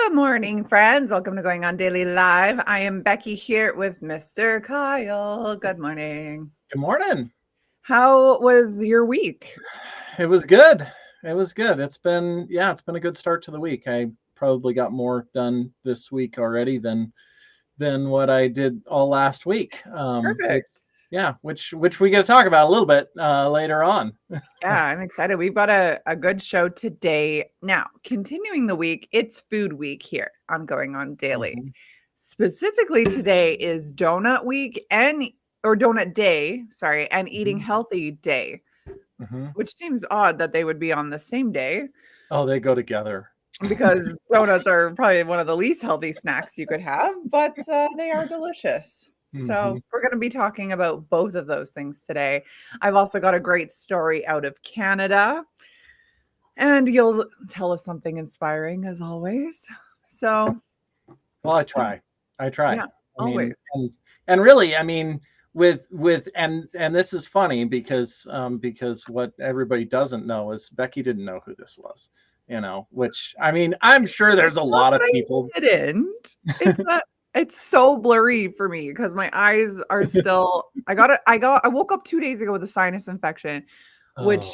Good morning, friends. Welcome to Going On Daily Live. I am Becky here with Mr. Kyle. Good morning. Good morning. How was your week? It was good. It was good. It's been a good start to the week. I probably got more done this week already than what I did all last week. Perfect. Which we get to talk about a little bit later on. Yeah, I'm excited. We've got a good show today. Now, continuing the week, it's food week here on Going On Daily. Mm-hmm. Specifically today is donut week or donut day, and eating healthy day, which seems odd that they would be on the same day. Oh, they go together. Because donuts are probably one of the least healthy snacks you could have, but they are delicious. So we're going to be talking about both of those things today. I've also got a great story out of Canada, and you'll tell us something inspiring as always. So, well, I try. Yeah, always. And really, I mean, with and this is funny because what everybody doesn't know is Becky didn't know who this was. Which I mean, I'm sure there's a lot of people didn't. It's so blurry for me because my eyes are still. I woke up 2 days ago with a sinus infection, which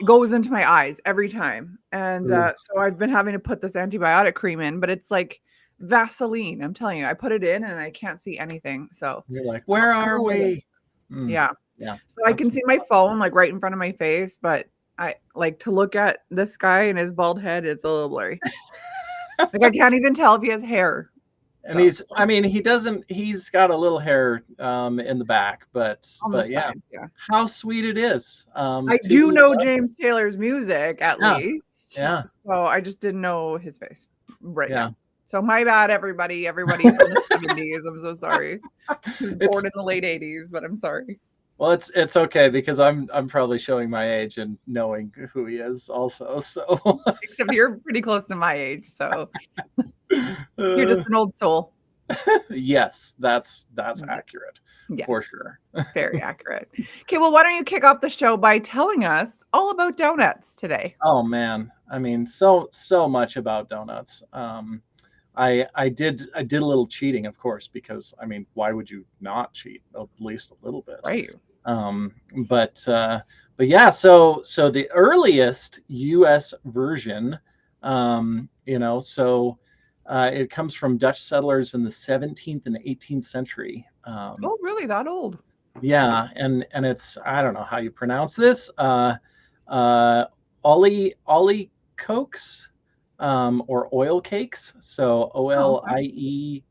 goes into my eyes every time, and so I've been having to put this antibiotic cream in, but it's like Vaseline. I'm telling you, I put it in and I can't see anything. So you're like, where are we? Yeah. So I can see my phone like right in front of my face, but I like to look at this guy and his bald head. It's a little blurry. Like I can't even tell if he has hair. And he's got a little hair in the back, but yeah. How sweet it is. I do know James Taylor's music at least. Yeah. So I just didn't know his face now. So my bad, everybody from the 70s. I'm so sorry. He was born in the late 80s, but I'm sorry. Well, it's okay because I'm probably showing my age and knowing who he is also. So except you're pretty close to my age, so you're just an old soul. Yes, that's accurate. Yes, for sure. Very accurate. Okay, well, why don't you kick off the show by telling us all about donuts today? Oh man, I mean, so much about donuts. I did a little cheating, of course, because I mean, why would you not cheat? At least a little bit, right? But yeah, so the earliest U.S. version, it comes from Dutch settlers in the 17th and 18th century. Oh, really? That old? Yeah, and it's, I don't know how you pronounce this. Ollie cokes, or oil cakes. So OLIEKOEKS.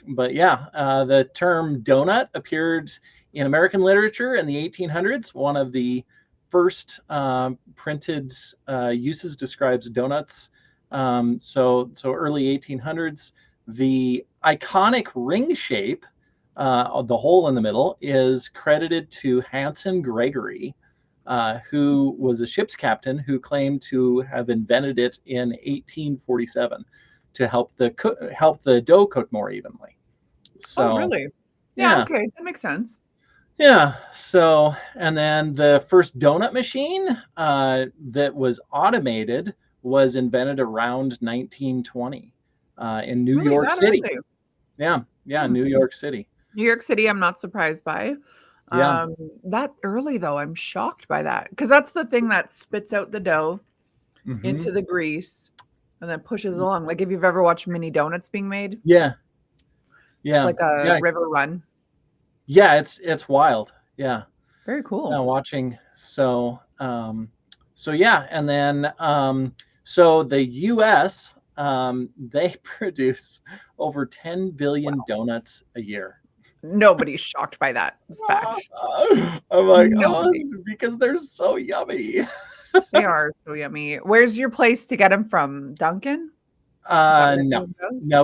But yeah, the term donut appeared in American literature in the 1800s. One of the first printed uses describes donuts. So early 1800s. The iconic ring shape, the hole in the middle, is credited to Hanson Gregory, who was a ship's captain who claimed to have invented it in 1847 to help the dough cook more evenly. So, really? Yeah. Okay, that makes sense. Yeah. So, and then the first donut machine that was automated was invented around 1920 in New York City. Early? Yeah, New York City. New York City, I'm not surprised by. Yeah. That early though, I'm shocked by that because that's the thing that spits out the dough into the grease and then pushes along. Like if you've ever watched mini donuts being made. Yeah. It's like a river run. Yeah, it's wild. Yeah. Very cool. Now watching. So yeah, and then so the US they produce over 10 billion donuts a year. Nobody's shocked by that fact. I'm like, because they're so yummy. They are so yummy. Where's your place to get them from? Dunkin'? No,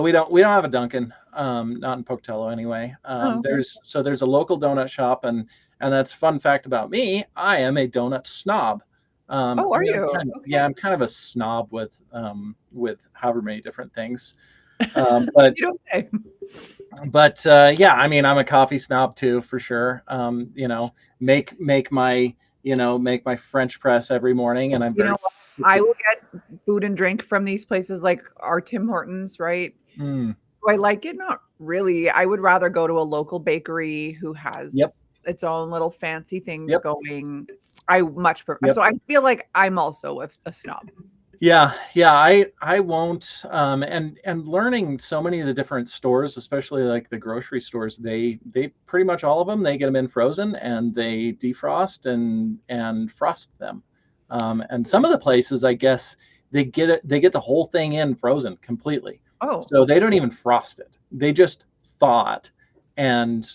we don't have a Dunkin'. Not in Pocatello anyway. There's a local donut shop, and that's a fun fact about me. I am a donut snob. Are you? Yeah, I'm kind of a snob with however many different things. But you don't say. But yeah, I mean, I'm a coffee snob too, for sure. Make my French press every morning, and I'm I will get food and drink from these places like our Tim Hortons, right? Mm. Do I like it? Not really. I would rather go to a local bakery who Yep. has its own little fancy things Yep. going. I much prefer. Yep. So I feel like I'm also a snob. Yeah, I won't. And learning so many of the different stores, especially like the grocery stores, they pretty much all of them, they get them in frozen and they defrost and frost them. And some of the places, I guess, they get the whole thing in frozen completely. Oh, So they don't even frost it. They just thaw it, and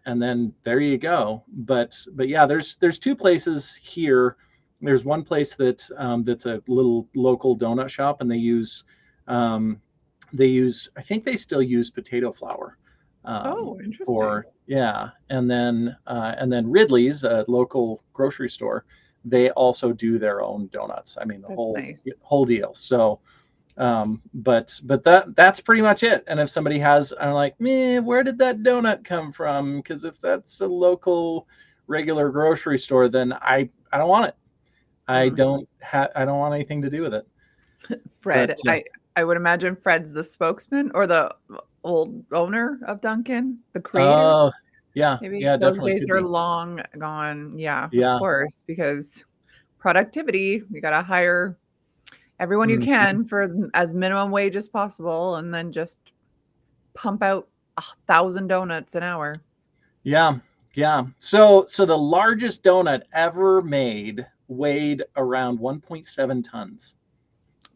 then there you go. But yeah, there's two places here. There's one place that's a little local donut shop, and I think they still use potato flour. Interesting. And then Ridley's, a local grocery store, they also do their own donuts. I mean, the That's nice. whole deal. So but that's pretty much it. And if somebody has, I'm like, man, where did that donut come from? Because if that's a local regular grocery store, then I don't want it. I don't want anything to do with it. Fred, But, I would imagine Fred's the spokesman or the old owner of Dunkin', the creator. Yeah, Maybe yeah, those definitely days could are be. long gone. Yeah, of Yeah. course, because productivity, you got to hire everyone you can for as minimum wage as possible, and then just pump out 1,000 donuts an hour. Yeah, yeah. So the largest donut ever made weighed around 1.7 tons.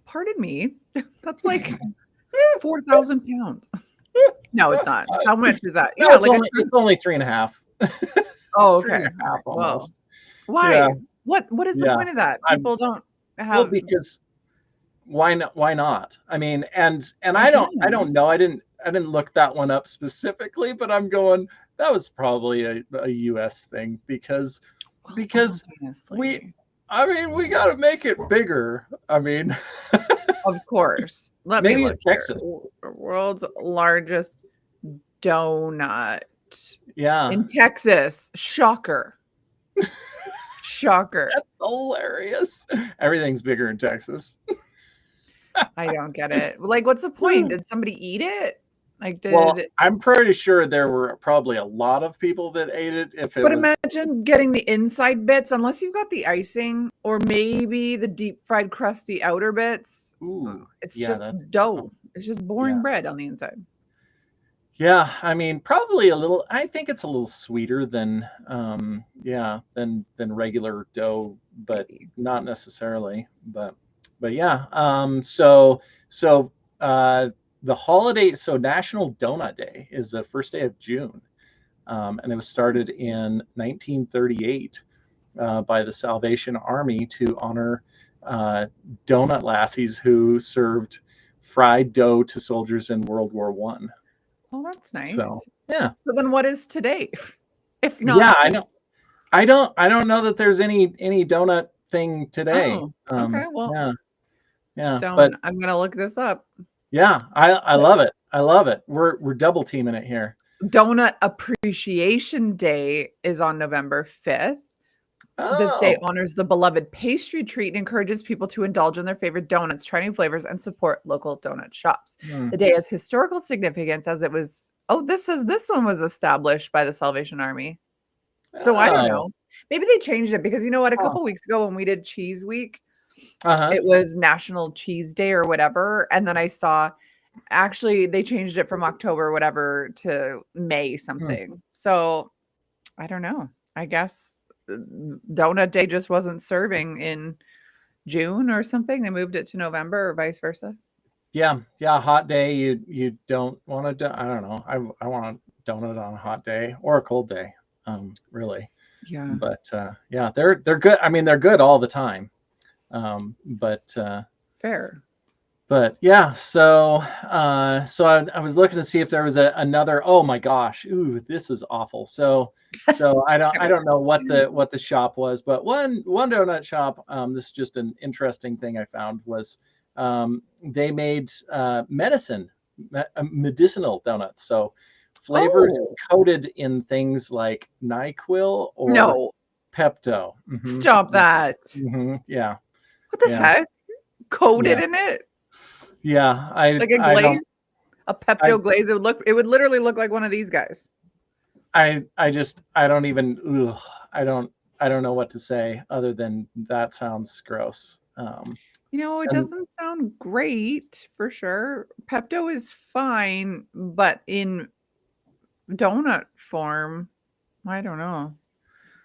Pardon me, that's like 4,000 pounds. No, it's not. How much is that? No, Yeah, it's only 3.5. Oh, Three and okay. a half almost. Well, why? Yeah. What is the point of that? People don't Well, have. because why not? I mean, and I don't know. I didn't look that one up specifically, but I'm going, that was probably a US thing because we got to make it bigger. I mean, of course. Let maybe me look Texas. here. World's largest donut. Yeah. In Texas. Shocker. Shocker. That's hilarious. Everything's bigger in Texas. I don't get it. Like, what's the point? Did somebody eat it? Like, well, I'm pretty sure there were probably a lot of people that ate it. But imagine getting the inside bits, unless you've got the icing or maybe the deep fried crusty outer bits. Ooh, it's just dough. It's just boring bread on the inside. Yeah, I mean, probably a little. I think it's a little sweeter than regular dough, but not necessarily. But yeah. The holiday. So National Donut Day is the first day of June, and it was started in 1938 by the Salvation Army to honor donut lassies who served fried dough to soldiers in World War I. Oh, that's nice. So, yeah. So then what is today? If not, yeah, I don't know that there's any donut thing today. Oh, okay. Well, yeah. But I'm gonna look this up. Yeah, I love it. I love it. We're double teaming it here. Donut Appreciation Day is on November 5th. Oh. This day honors the beloved pastry treat and encourages people to indulge in their favorite donuts, try new flavors, and support local donut shops. The day has historical significance as it was. Oh, this one was established by the Salvation Army. So I don't know. Maybe they changed it because you know what? A couple weeks ago when we did Cheese Week, it was National Cheese Day or whatever, and then I saw actually they changed it from October or whatever to May something. So I don't know. I guess Donut Day just wasn't serving in June or something. They moved it to November or vice versa. Yeah. Hot day. You don't want to. I don't know. I want a donut on a hot day or a cold day. Really. Yeah. But yeah, they're good. I mean, they're good all the time. Fair. But yeah, so I was looking to see if there was another. Oh my gosh, ooh, this is awful. So I don't know what the shop was, but one donut shop. This is just an interesting thing I found was they made medicinal donuts. So flavors coated in things like NyQuil or Pepto. Stop that. Yeah. What the heck? coated Yeah. in it, Yeah. like a I don't, glaze, a I, Pepto glaze. It would literally look like one of these guys. I just, I don't even, ugh, I don't know what to say other than that sounds gross. It And doesn't sound great for sure. Pepto is fine, but in donut form, I don't know.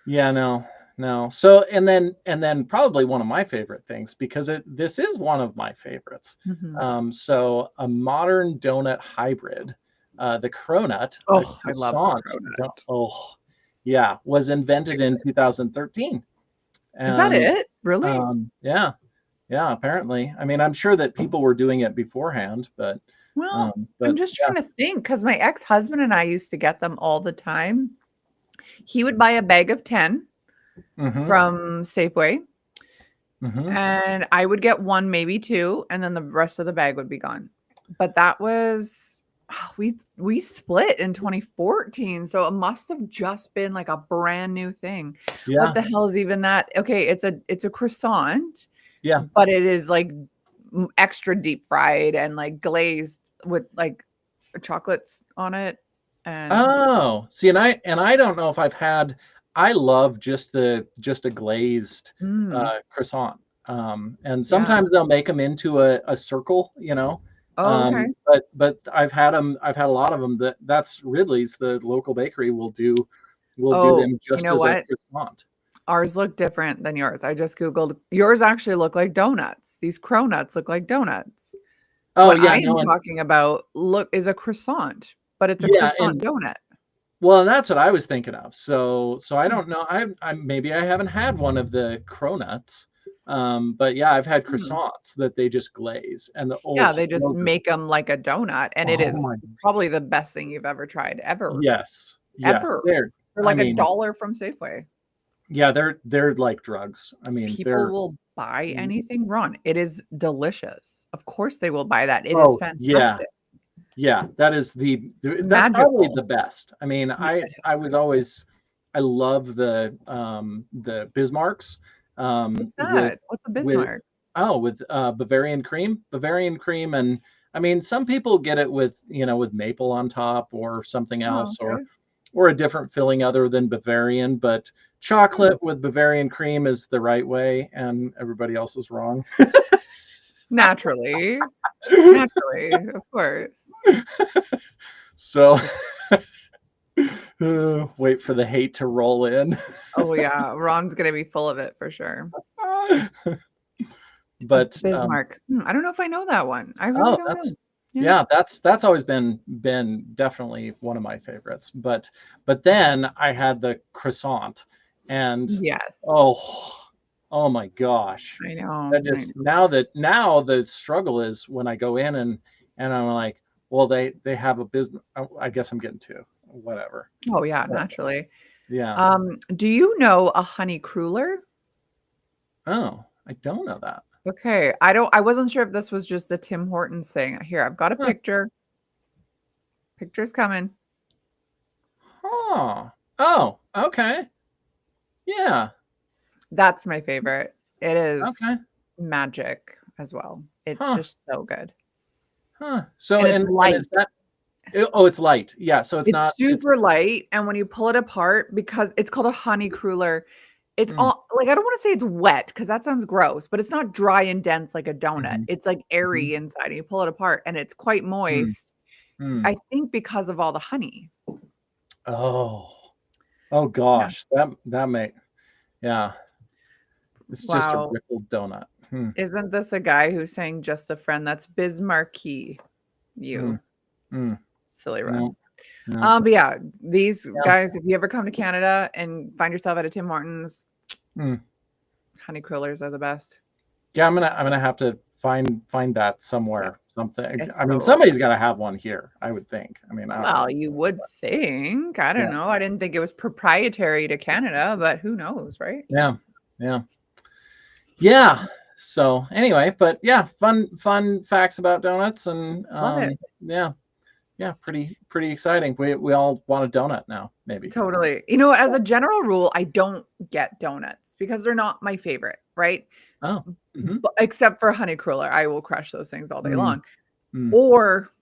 yeah, no, no. So, and then probably one of my favorite things, because this is one of my favorites. Mhm. So a modern donut hybrid, the cronut, the Oh, I love the croissant, cronut. oh, yeah, was It's my invented in favorite. 2013. Is that And it? Really? yeah, yeah, apparently. I mean, I'm sure that people were doing it beforehand, Well, I'm but just yeah. trying to think because my ex-husband and I used to get them all the time. He would buy a bag of 10 Mm-hmm. from Safeway, Mm-hmm. and I would get one, maybe two, and then the rest of the bag would be gone. But that was we split in 2014, so it must have just been like a brand new thing. What Yeah, the hell is even that? Okay, it's a croissant, yeah. but it is like extra deep fried and like glazed with like chocolates on it. And Oh, see, and I don't know if I've had. I love just a glazed mm, croissant. And yeah. sometimes they'll make them into a circle, you know. Oh, okay. But I've had them. I've had a lot of them. That's Ridley's, the local bakery, will do Oh, them you just know as a what? croissant. Ours look different than yours. I just Googled yours actually look like donuts. These cronuts look like donuts. Oh What I yeah, am no, and talking about is a croissant, but it's a yeah, croissant donut. well, and that's what I was thinking of. So I Hmm. don't know. I maybe I haven't had one of the cronuts, but yeah, I've had Hmm. croissants that they just glaze, and the Yeah, oh, they just so good. make them like a donut, and it Oh is my, probably the best thing you've ever tried, ever, yes, yes, ever. they're. For I like a mean, dollar from Safeway. yeah, they're like drugs. I mean, People they're. will buy anything, Ron. It is delicious. Of course they will buy that. It is Oh yeah, fantastic. yeah. That is that's probably Magical. the best. I mean, Yeah. I was always I love the Bismarcks What's with that? What's a with Bismarck? oh, with Bavarian cream, and I mean, some people get it with, with maple on top or something Oh, else, okay. or a different filling other than Bavarian, but Hmm. chocolate with Bavarian cream is the right way, and everybody else is wrong. Naturally. Naturally, of course. So It's wait for the hate to roll in. oh, yeah, Ron's gonna be full of it for sure. A But Bismarck. I don't know if I know that one. I really oh, don't that's know. Yeah. yeah, that's always been definitely one of my favorites. But then I had the croissant, and Yes. oh, oh my gosh. I know, That I just know. now the struggle is when I go in, and I'm like, well, they have a business. I guess I'm getting two. Whatever. Oh, yeah, But, naturally. yeah. Do you know a honey cruller? Oh, I don't know that. Okay, I wasn't sure if this was just a Tim Hortons thing. Here, I've got a Huh. picture. Picture's coming. Huh. Oh, okay. Yeah. That's my favorite. It is Okay. magic as well. It's Huh. just so good. Huh. So And it's and is light. that oh, it's light. Yeah, so It's it's super light, and when you pull it apart, because it's called a honey cruller, it's mm, all like, I don't wanna say it's wet because that sounds gross, but it's not dry and dense like a donut. mhm, It's, like, mhm, airy inside, and you pull it apart, and it's quite mm, moist, mm. I think because of all the honey. Oh. Oh Yeah. gosh. That may yeah. It's just a Wow. rippled donut. Hmm. Isn't this a guy who's saying "Just a friend"? That's Bismarcky, Mm, you mm. silly Ron. No, no. But yeah, these Yeah. guys, if you ever come to Canada and find yourself at a Tim Hortons, Mm. honey crullers are the best. Yeah, I'm gonna have to find that Yeah, somewhere. Something. it's I mean, so somebody's gotta have one here, I would think. I mean, I don't well, know. you would think. I Yeah. don't know. I didn't think it was proprietary to Canada, but who knows, right? Yeah. Yeah. Yeah. So anyway, but yeah, fun facts about donuts, and Love it. yeah, yeah, pretty exciting. We all want a donut now, maybe. Totally. As a general rule, I don't get donuts because they're not my favorite, right? Oh. Except for honey cruller. I will crush those things all day long. Mm. Or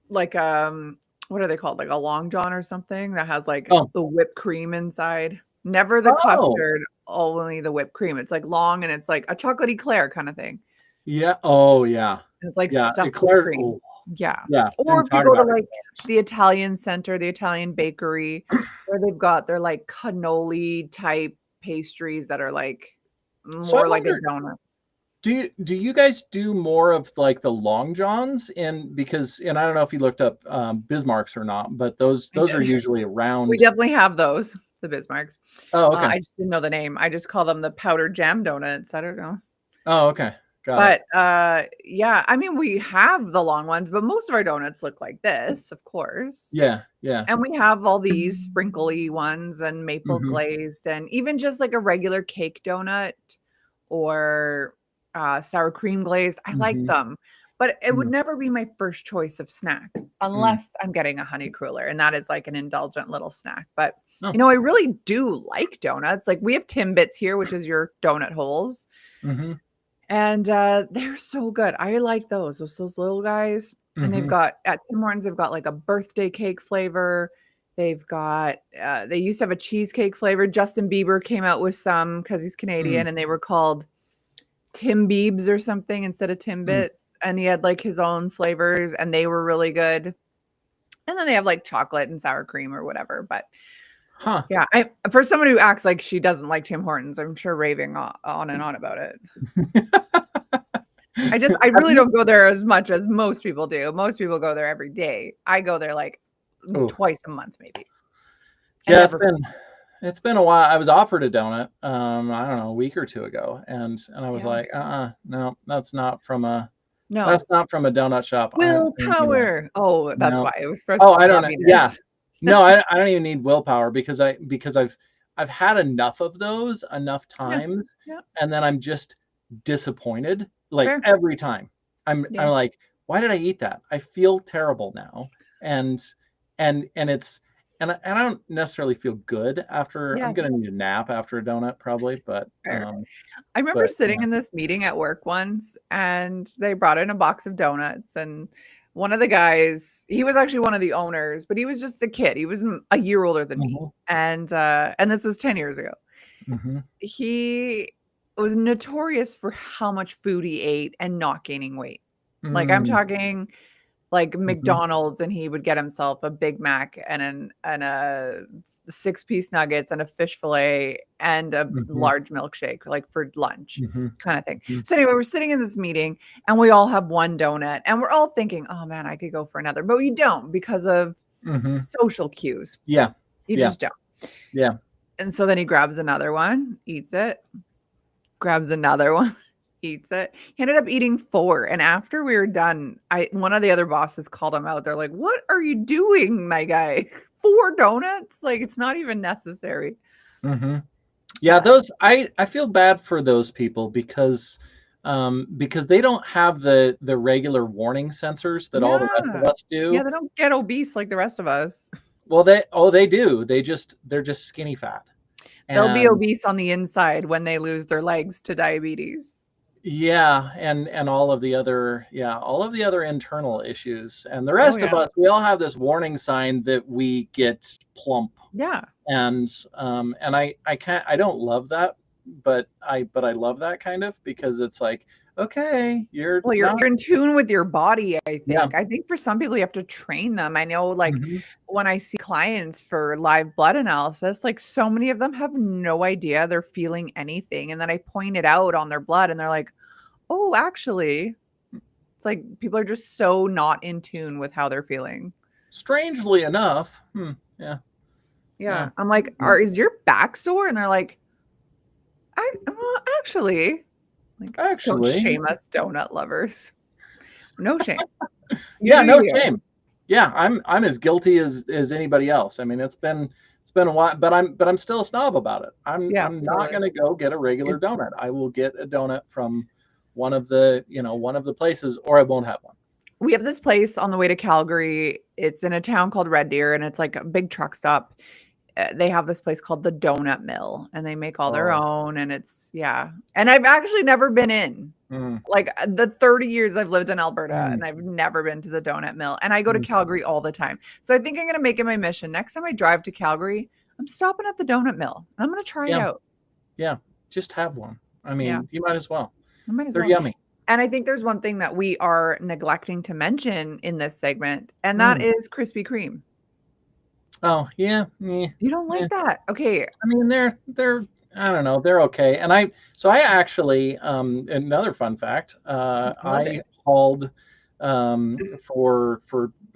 like what are they called? Like a Long John or something that has like the whipped cream inside. Never the custard, only the whipped cream. It's like long and it's like a chocolatey eclair kind of thing. Yeah. Oh yeah. And it's like Yeah. stuffed with Eclair. cream. Oh, Yeah. yeah. Or if you go to like the Italian center, the Italian bakery, where they've got their like cannoli type pastries that are like more like a donut. Do you guys do more of like the Long Johns? And I don't know if you looked up Bismarcks or not, but those are usually around. We definitely have those, the Bismarcks. Oh, okay. I just didn't know the name. I just call them the powdered jam donuts. I don't know. Oh, okay. Got it. Yeah, I mean, we have the long ones, but most of our donuts look like this, of course. Yeah, yeah. And we have all these sprinkly ones and maple glazed, and even just like a regular cake donut or sour cream glazed. I like them, but it would never be my first choice of snack unless I'm getting a honey cruller, and that is like an indulgent little snack. But you know, I really do like donuts. Like we have Timbits here, which is your donut holes. And they're so good. I like those little guys. And they've got at Tim Hortons, they've got like a birthday cake flavor. They've got they used to have a cheesecake flavor. Justin Bieber came out with some because he's Canadian, and they were called Tim Biebs or something instead of Timbits. And he had like his own flavors, and they were really good. And then they have like chocolate and sour cream or whatever. But yeah, for someone who acts like she doesn't like Tim Hortons, I'm sure raving on and on about it. I really don't go there as much as most people do. Most people go there every day. I go there like twice a month, maybe. Yeah, it's been a while. I was offered a donut, I don't know, a week or two ago, and I was like, no, that's not from a donut shop. Willpower. Oh, that's why it was for. Oh, I don't know. Yeah, no, I don't even need willpower because I've had enough of those enough times, and then I'm just disappointed. Like every time, I'm like, why did I eat that? I feel terrible now, and it's. And I don't necessarily feel good after. I'm gonna need a nap after a donut probably, but I remember sitting in this meeting at work once, and they brought in a box of donuts, and one of the guys, he was actually one of the owners, but he was just a kid. He was a year older than me, and this was 10 years ago. He was notorious for how much food he ate and not gaining weight. Like I'm talking. Like McDonald's, and he would get himself a Big Mac and a 6-piece nuggets and a fish fillet and a large milkshake, like for lunch kind of thing. So anyway, we're sitting in this meeting and we all have one donut and we're all thinking, oh man, I could go for another, but you don't because of social cues. You just don't. Yeah. And so then he grabs another one, eats it, grabs another one. Eats it. He ended up eating 4. And after we were done, one of the other bosses called him out. They're like, what are you doing, my guy? 4 donuts? Like, it's not even necessary. Yeah, those I feel bad for those people because they don't have the regular warning sensors that all the rest of us do. Yeah, they don't get obese like the rest of us. Well, they do. They're just skinny fat. They'll be obese on the inside when they lose their legs to diabetes. Yeah, and all of the other internal issues, and the rest of us, we all have this warning sign that we get plump. Yeah. And I don't love that, but I love that kind of because it's like, okay, you're in tune with your body, I think. I think for some people you have to train them. I know like when I see clients for live blood analysis, like so many of them have no idea they're feeling anything. And then I point it out on their blood and they're like, oh, actually, it's like people are just so not in tune with how they're feeling. Strangely enough. Yeah. I'm like, is your back sore? And they're like, actually. Like, don't shame us donut lovers. No shame. No shame. Yeah, I'm as guilty as anybody else. I mean, it's been a while, but I'm still a snob about it. I'm not going to go get a regular donut. I will get a donut from one of the places, or I won't have one. We have this place on the way to Calgary. It's in a town called Red Deer, and it's like a big truck stop. they have this place called the Donut Mill, and they make all their Oh. own, and it's and I've actually never been in. Mm. Like, the 30 years I've lived in Alberta, Mm. and I've never been to the Donut Mill, and I go to Mm. Calgary all the time. So I think I'm gonna make it my mission. Next time I drive to Calgary, I'm stopping at the Donut Mill, and I'm gonna try it Yeah. out. Yeah. Just have one. I Yeah, mean, you might as well. I might as They're well. yummy. And I think there's one thing that we are neglecting to mention in this segment, and that Mm. is Krispy Kreme. Oh, yeah. Yeah. You don't Yeah. like that? Okay. I mean, they're I don't know, they're okay. And I actually another fun fact, Love it. I hauled for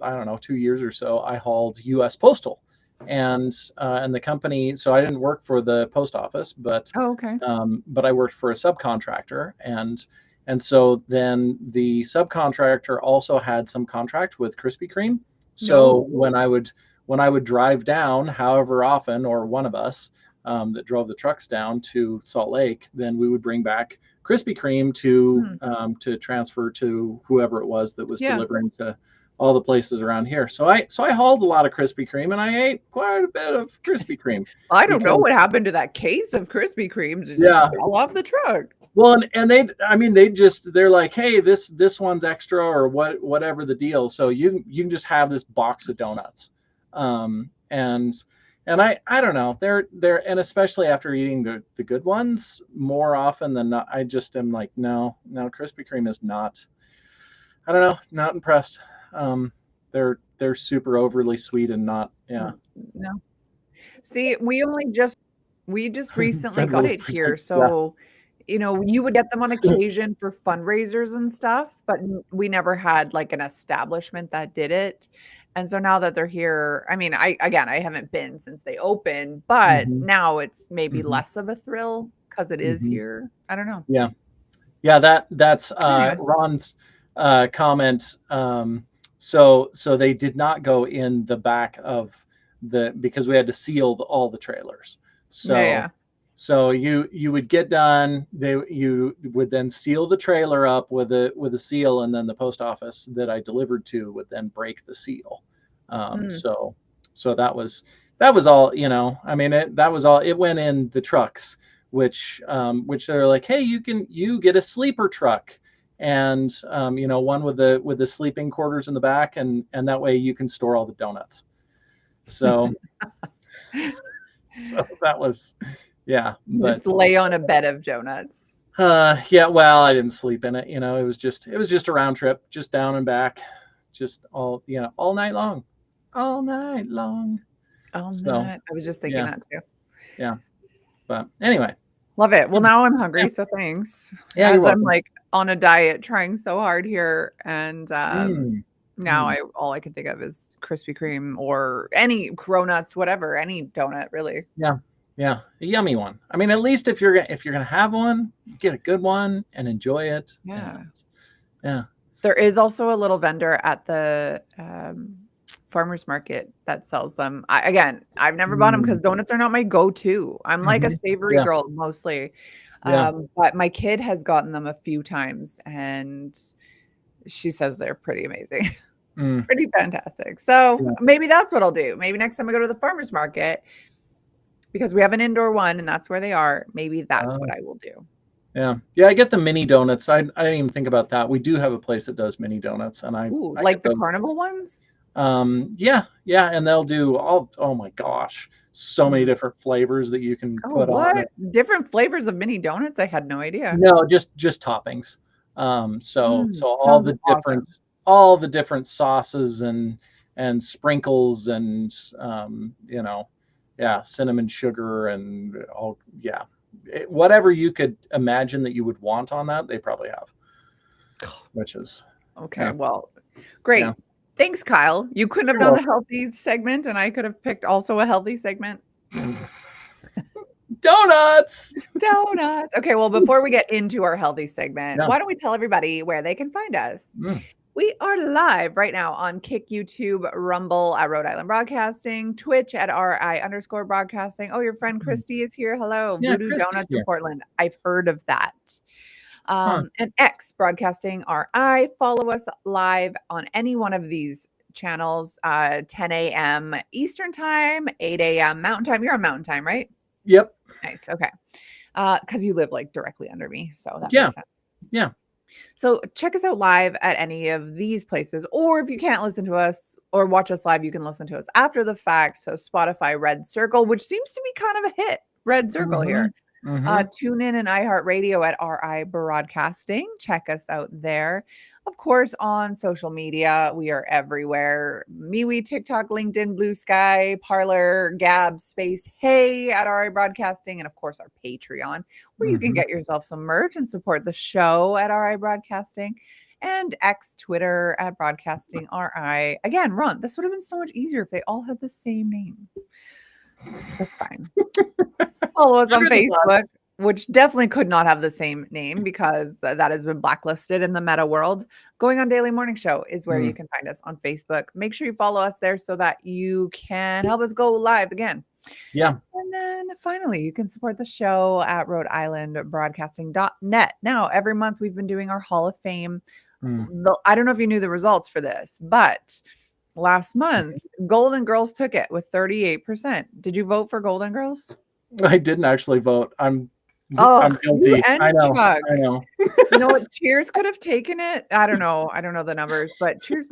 I don't know 2 years or so. I hauled U.S. Postal, and the company. So I didn't work for the post office, Oh, okay. but I worked for a subcontractor, and so then the subcontractor also had some contract with Krispy Kreme. So No. when I would drive down, however often, or one of us that drove the trucks down to Salt Lake, then we would bring back Krispy Kreme to transfer to whoever it was that was Yeah. delivering to all the places around here. So I hauled a lot of Krispy Kreme, and I ate quite a bit of Krispy Kreme I don't know because what happened to that case of Krispy Kremes. It just yeah. fell off the truck. Well, and I mean, they're like, hey, this one's extra or whatever the deal. So you can just have this box of donuts, and I don't know, they're and especially after eating the good ones more often than not, I just am like, no, Krispy Kreme is not. I don't know, not impressed. They're super overly sweet and not No. See, we just recently Fred got Willard it here, Protect. Yeah. so, you would get them on occasion for fundraisers and stuff, but we never had, like, an establishment that did it, and so now that they're here, I mean, I haven't been since they opened, but Hmm. now it's maybe Hmm. less of a thrill because it is Hmm. here. I don't know. Yeah. That's Anyway. Ron's comment. So they did not go in the back of because we had to seal all the trailers. Yeah, yeah. So you would get done. You would then seal the trailer up with a seal, and then the post office that I delivered to would then break the seal. Mm. So that was all. I mean, that was all. It went in the trucks, which they're like, hey, you get a sleeper truck, and one with the sleeping quarters in the back, and that way you can store all the donuts. So that was but Just lay on a bed of donuts. yeah, well, I didn't sleep in it. It was just a round trip, just down and back, just all all night long, all night long. Oh, So night. I was just thinking yeah, that too. yeah. But anyway, Love it. Well, now I'm yeah, hungry, so thanks. yeah, you're As I'm, welcome. like, on a diet trying so hard here, and, Mm, now mm. all I can think of is Krispy Kreme or any Cronuts, whatever, any donut, really. Yeah, yeah, a yummy one. I mean, at least if you're gonna have one, get a good one and enjoy it. Yeah. And yeah. There is also a little vendor at the, farmer's market that sells them. Again, I've never bought them because Mm, donuts are not my go-to. I'm like a mhm. savory Yeah, girl mostly, yeah. but my kid has gotten them a few times, and she says they're pretty amazing. Mm, Pretty fantastic. So, yeah. maybe that's what I'll do. Maybe next time I go to the farmer's market, because we have an indoor one and that's where they are, maybe that's what Oh, I will do. yeah. Yeah, I get the mini donuts. I didn't even think about that. We do have a place that does mini donuts, and Ooh, I like get the those. carnival ones? Yeah, yeah, and they'll do oh my gosh, so many Mm. different flavors that you can Oh, put on what? it. Different flavors of mini donuts? I had no idea. No, just toppings. So Sounds awesome. all the different sauces and sprinkles and yeah, cinnamon sugar and all whatever you could imagine that you would want on that, they probably have, which is Okay, yeah, well, yeah. great. Thanks, Kyle. You couldn't have You're done the welcome. healthy segment, and I could have picked also a healthy segment. Donuts. Donuts. Okay, well, before we get into our healthy segment, Yeah. why don't we tell everybody where they can find us? Mm. We are live right now on Kick, YouTube, Rumble at Rhode Island Broadcasting, Twitch at RI_broadcasting. Oh, your friend Christy is here. Hello. Yeah, Voodoo Christy's Donuts in here. Portland. I've heard of that. Huh. And X Broadcasting RI. Follow us live on any one of these channels, 10 a.m. Eastern time, 8 a.m. Mountain time. You're on Mountain time, right? Yep. Nice. Okay. Because you live like directly under me. So that Yeah. makes sense. Yeah. So check us out live at any of these places. Or if you can't listen to us or watch us live, you can listen to us after the fact. So Spotify, Red Circle, which seems to be kind of a hit. Red Circle here. Tune in and iHeartRadio at RIBroadcasting. Check us out there. Of course, on social media, we are everywhere. MeWe, TikTok, LinkedIn, Blue Sky, Parlor, Gab, Space, Hey at RI Broadcasting, and of course our Patreon, where you can get yourself some merch and support the show at RI Broadcasting, and X, Twitter at Broadcasting RI. Again, Ron, this would have been so much easier if they all had the same name. That's fine. Follow us on Facebook, which definitely could not have the same name because that has been blacklisted in the meta world. Going on Daily Morning Show is where you can find us on Facebook. Make sure you follow us there so that you can help us go live again. Yeah. And then finally, you can support the show at RhodeIslandBroadcasting.net. Now, every month we've been doing our Hall of Fame. I don't know if you knew the results for this, but last month, Golden Girls took it with 38%. Did you vote for Golden Girls? I didn't actually vote. I'm guilty. I know. You know what? Cheers could have taken it. I don't know the numbers, but Cheers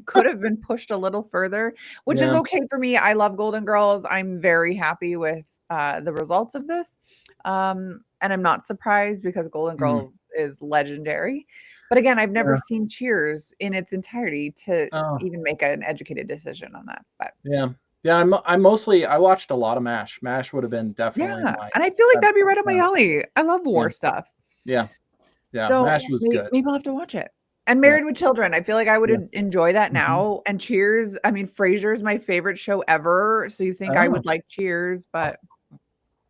could have been pushed a little further, which is okay for me. I love Golden Girls. I'm very happy with the results of this. And I'm not surprised because Golden Girls is legendary. But again, I've never seen Cheers in its entirety to even make an educated decision on that. But yeah, I watched a lot of MASH. MASH would have been definitely and I feel like that'd be right up my alley. I love war stuff. Yeah. So MASH was good. Maybe I'll have to watch it. And Married with Children, I feel like I would enjoy that now. And Cheers, I mean, Frasier's my favorite show ever. So you think I would like Cheers, but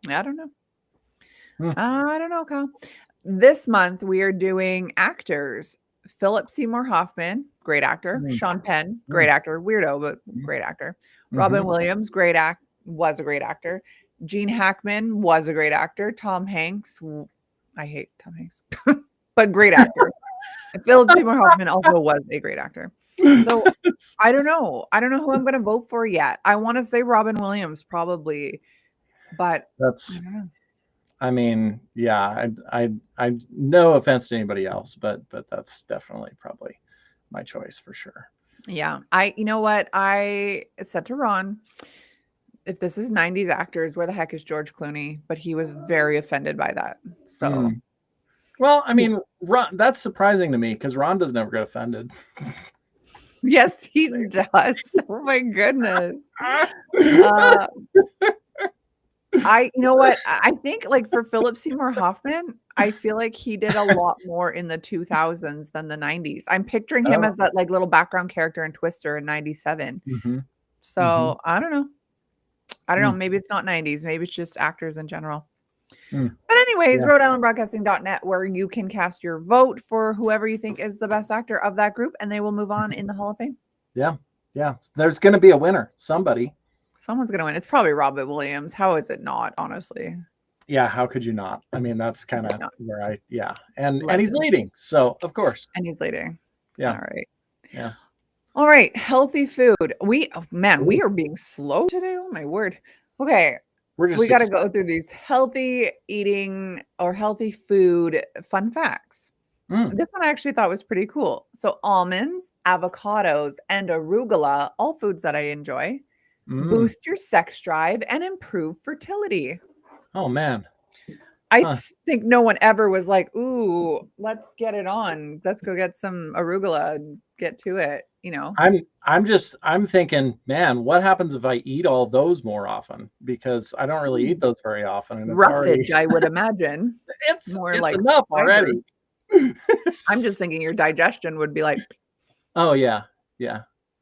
I don't know. I don't know, Kyle. This month we are doing actors. Philip Seymour Hoffman, great actor. Sean Penn, great actor. Weirdo, but great actor. Robin Williams, was a great actor. Gene Hackman was a great actor. Tom Hanks, I hate Tom Hanks, but great actor. Philip Seymour Hoffman also was a great actor. So I don't know. I don't know who I'm going to vote for yet. I want to say Robin Williams probably, but that's. I mean, yeah. I no offense to anybody else, but that's definitely probably my choice for sure. Yeah, you know what I said to Ron. If this is 90s actors, where the heck is George Clooney? But he was very offended by that. So, well, I mean, Ron, that's surprising to me because Ron doesn't ever get offended. Yes, he does. Oh my goodness. You know what? I think like for Philip Seymour Hoffman, I feel like he did a lot more in the 2000s than the 90s. I'm picturing him as that like little background character in Twister in 97. So I don't know. Maybe it's not 90s. Maybe it's just actors in general. But anyways, RhodeIslandBroadcasting.net, where you can cast your vote for whoever you think is the best actor of that group, and they will move on in the Hall of Fame. Yeah. There's going to be a winner. Someone's going to win. It's probably Robin Williams. How is it not, honestly? Yeah, how could you not? I mean, that's kind of where and he's leading. So, of course. And he's leading. Yeah. All right. Yeah. All right. Healthy food. We are being slow today. Oh, my word. Okay. We got to go through these healthy eating or healthy food fun facts. This one I actually thought was pretty cool. So almonds, avocados, and arugula, all foods that I enjoy, boost your sex drive and improve fertility. Oh, man. I think no one ever was like, ooh, let's get it on. Let's go get some arugula and get to it. You know, I'm thinking, man, what happens if I eat all those more often? Because I don't really eat those very often. And it's roughage, I would imagine. It's like enough already. I'm just thinking your digestion would be like, oh yeah.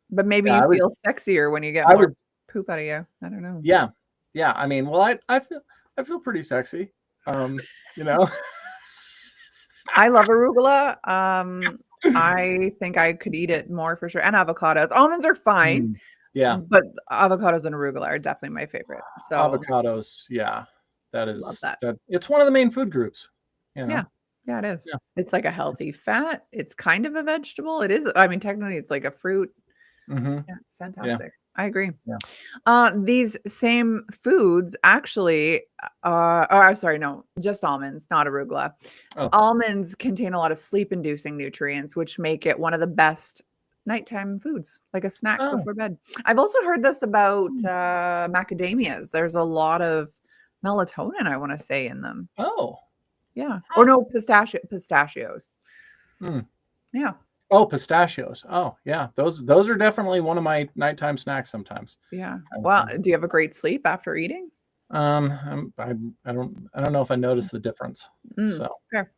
But maybe you feel sexier when you get more poop out of you. I don't know. Yeah. I mean, well, I feel pretty sexy. You know. I love arugula. I think I could eat it more for sure. And avocados. Almonds are fine. Yeah. But avocados and arugula are definitely my favorite. So avocados, that is love that. It's one of the main food groups. You know? Yeah, it is. Yeah. It's like a healthy fat. It's kind of a vegetable. It is. I mean, technically it's like a fruit. Yeah, it's Yeah. fantastic. I agree. Yeah. These same foods actually, or sorry, no, just almonds, not arugula. Oh. Almonds contain a lot of sleep-inducing nutrients, which make it one of the best nighttime foods, like a snack Oh. before bed. I've also heard this about Hmm. macadamias. There's a lot of melatonin, I want to say, in them. Oh. Yeah. Or Huh. no, pistachios. Hmm. Yeah. Oh, pistachios. Oh, yeah. Those are definitely one of my nighttime snacks sometimes. Yeah. Well, do you have a great sleep after eating? I don't know if I noticed the difference. So, Fair.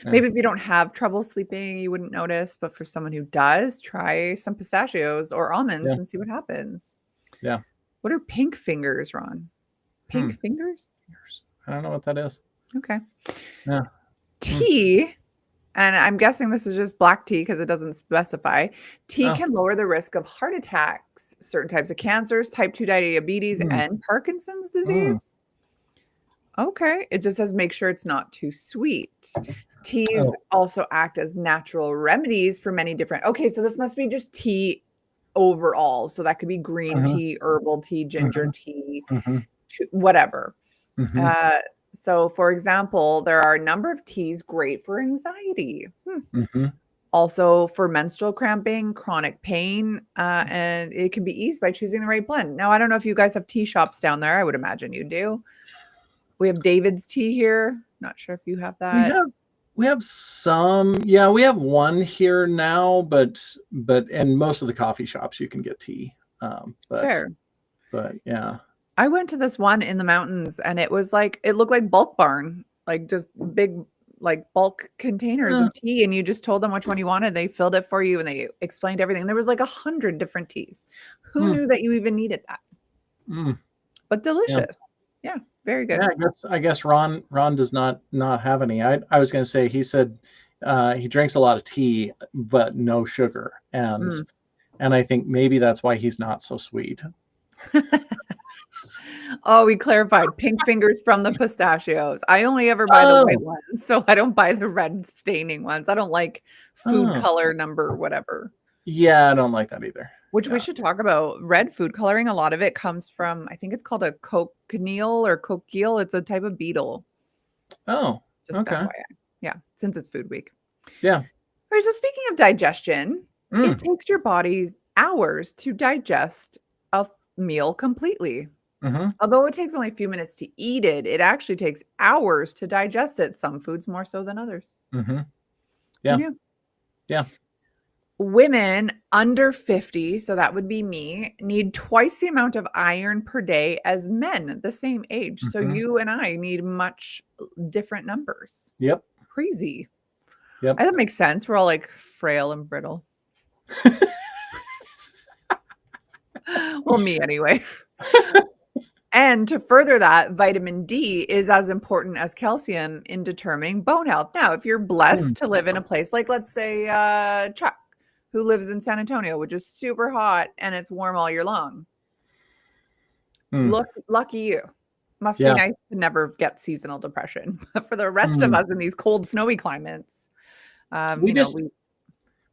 yeah. Maybe if you don't have trouble sleeping, you wouldn't notice, but for someone who does, try some pistachios or almonds Yeah. and see what happens. Yeah. What are pink fingers, Ron? Hmm. Pink fingers? I don't know what that is. Okay. Yeah. Hmm. Tea, and I'm guessing this is just black tea because it doesn't specify. Tea Oh. can lower the risk of heart attacks, certain types of cancers, type 2 diabetes, Hmm. and Parkinson's Hmm. disease. Okay. It just says make sure it's not too sweet. Teas Oh. also act as natural remedies for many different. Okay, so this must be just tea overall. So that could be green Mhm. tea, herbal tea, ginger Mhm. tea, Mhm. whatever. Mhm. Uh, so, for example, there are a number of teas great for anxiety. Mhm. Also for menstrual cramping, chronic pain, and it can be eased by choosing the right blend. Now, I don't know if you guys have tea shops down there. I would imagine you do. We have David's tea here. Not sure if you have We that. have we have some, yeah, we have one here now, but in most of the coffee shops you can get tea. But Fair. yeah. I went to this one in the mountains and it was like it looked like Bulk Barn, like just big like bulk containers Uh, of tea and you just told them which one you wanted. They filled it for you and they explained everything. There was like 100 different teas. Who mm, knew that you even needed that? mm, But yeah. delicious. Yeah, very Yeah, good. I guess Ron does not have any. I was going to say he said he drinks a lot of tea but no sugar, Mm. and I think maybe that's why he's not so sweet. Oh, we clarified pink fingers from the pistachios. I only ever buy the white Oh. ones, so I don't buy the red staining ones. I don't like food Oh. color number whatever. Yeah, I don't like that either. Which we Yeah. should talk about. Red food coloring, a lot of it comes from, I think it's called a cochineal or coquille. It's a type of beetle. Oh, Just okay. FYI. Yeah, since it's food week. Yeah. All right, so speaking of digestion, it Mm. takes your body's hours to digest a meal completely. Mhm. Although it takes only a few minutes to eat it, it actually takes hours to digest it. Some foods more so than others. Mhm. Who Yeah. knew? Yeah. Women under 50, so that would be me, need twice the amount of iron per day as men the same age. So Mhm. you and I need much different numbers. Yep. Crazy. Yep. That makes sense. We're all like frail and brittle. Well, me anyway. And to further that, vitamin D is as important as calcium in determining bone health. Now, if you're Mm. blessed to live in a place like, let's say, Chuck, who lives in San Antonio, which is super hot and it's warm all year long, Mm. lucky you. Must be Yeah. nice to never get seasonal depression. But for the rest of Mm. us in these cold, snowy climates, We just we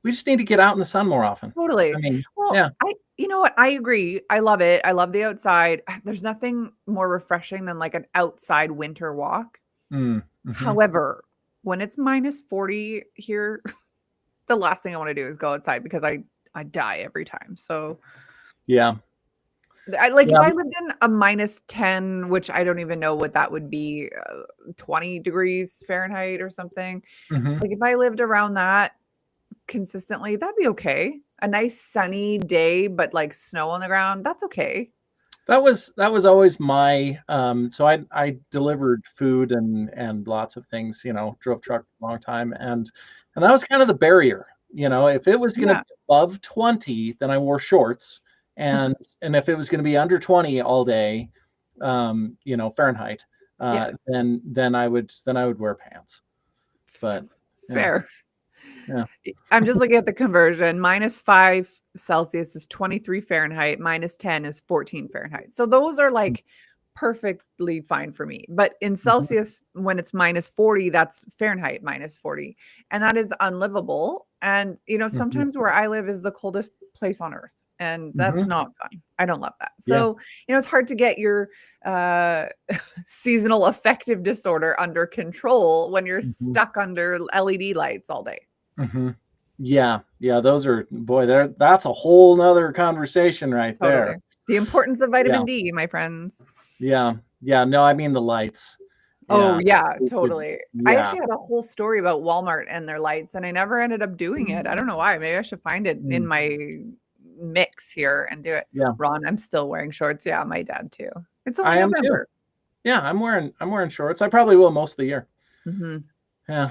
we just need to get out in the sun more often. I totally. mean, Well, yeah. you know what? I agree. I love it. I love the outside. There's nothing more refreshing than like an outside winter walk. Mm. Mhm. However, when it's minus 40 here, the last thing I want to do is go outside because I die every time. So Yeah. I like if Yeah. I lived in a minus 10, which I don't even know what that would be, 20 degrees Fahrenheit or something. Mhm. Like if I lived around that consistently, that'd be okay. A nice sunny day, but like snow on the ground, that's okay. That was always my so I delivered food and lots of things, drove truck for a long time, and that was kind of the barrier. If it was going to Yeah. be above 20, then I wore shorts, and if it was going to be under 20 all day, Fahrenheit, Yes. then I would wear pants. But yeah. Fair. Yeah. I'm just looking at the conversion. -5 Celsius is 23 Fahrenheit, -10 is 14 Fahrenheit. So those are like perfectly fine for me. But in Mhm. Celsius, when it's -40, that's Fahrenheit -40. And that is unlivable. And, Mhm. sometimes where I live is the coldest place on earth. and that's Mhm. not fun. I don't love that. Yeah. So, it's hard to get your seasonal affective disorder under control when you're Mhm. stuck under LED lights all day. Mhm. Yeah. Yeah, those are boy, that's a whole nother conversation right Totally. there. The importance of Yeah. vitamin D, my friends. Yeah. Yeah, no, I mean the lights. Oh, Yeah. yeah, We could totally. I yeah. actually had a whole story about Walmart and their lights, and I never ended up doing it. I don't know why. Maybe I should find it in Mm. my mix here and do it. Yeah. Ron, I'm still wearing shorts. Yeah, my dad too. It's only I am too. November. Yeah, I'm wearing shorts. I probably will most of the year. Mhm. Yeah.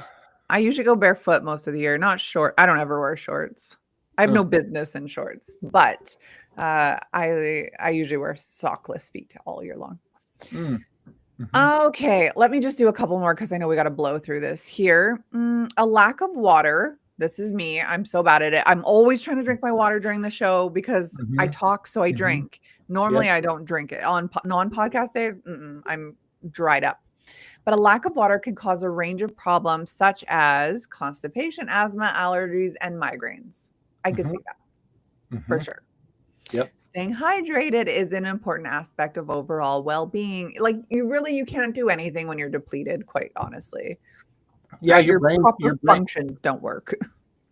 I usually go barefoot most of the year, not short. I don't ever wear shorts. I have Huh. no business in shorts, but I usually wear sockless feet all year long. Mm. Mhm. Okay, let me just do a couple more because I know we got to blow through this here. A lack of water. This is me. I'm so bad at it. I'm always trying to drink my water during the show because I Mhm. talk, so I Mhm. drink. Normally, Yep. I don't drink it. On non-podcast days, I'm dried up. But a lack of water can cause a range of problems such as constipation, asthma, allergies, and migraines. I could Mhm. see that for Mhm. sure. Yep. Staying hydrated is an important aspect of overall well-being. Like you can't do anything when you're depleted, quite honestly. Yeah, Right? your Your brain proper your brain functions don't work.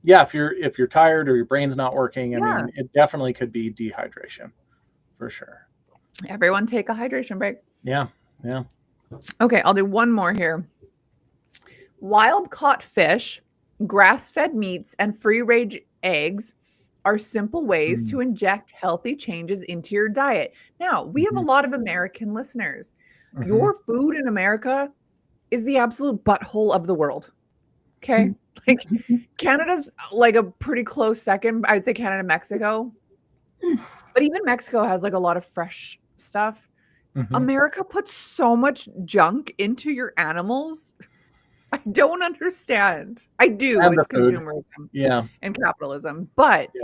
yeah, if you're tired or your brain's not working, I Yeah. mean, it definitely could be dehydration for sure. Everyone take a hydration break. Yeah. Yeah. Okay, I'll do one more here. Wild caught fish, grass fed meats, and free range eggs are simple ways Mm. to inject healthy changes into your diet. Now, we have a Mhm. lot of American listeners. Mhm. Your food in America is the absolute butthole of the world. Okay. Like Canada's like a pretty close second. I would say Canada, Mexico. But even Mexico has like a lot of fresh stuff. Mhm. America puts so much junk into your animals. I don't understand. I do. And the It's food. consumerism Yeah. and capitalism, but Yeah.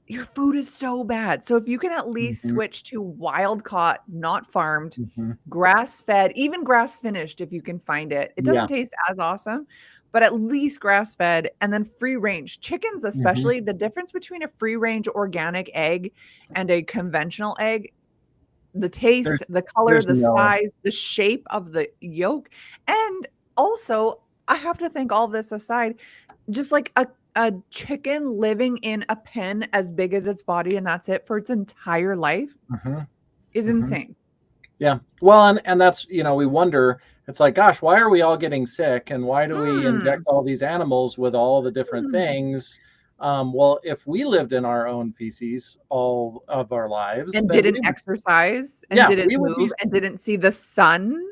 your food is so bad. So if you can at least Mhm. switch to wild caught, not farmed, Mhm. grass fed, even grass finished if you can find it. It doesn't Yeah. taste as awesome, but at least grass fed and then free range. Chickens, Mhm. especially, the difference between a free range organic egg and a conventional egg, the There's taste, the color, there's the no size, the shape of the yolk. And also, I have to think all this aside, just like a chicken living in a pen as big as its body and that's it for its entire life Mhm. is Mhm. insane. Yeah. Well, and that's, we wonder, it's like, gosh, why are we all getting sick and why do we inject Mm, all these animals with all the different mm. things? Well, if we lived in our own feces all of our lives, And then didn't exercise and yeah, didn't we would be, move and didn't see the sun.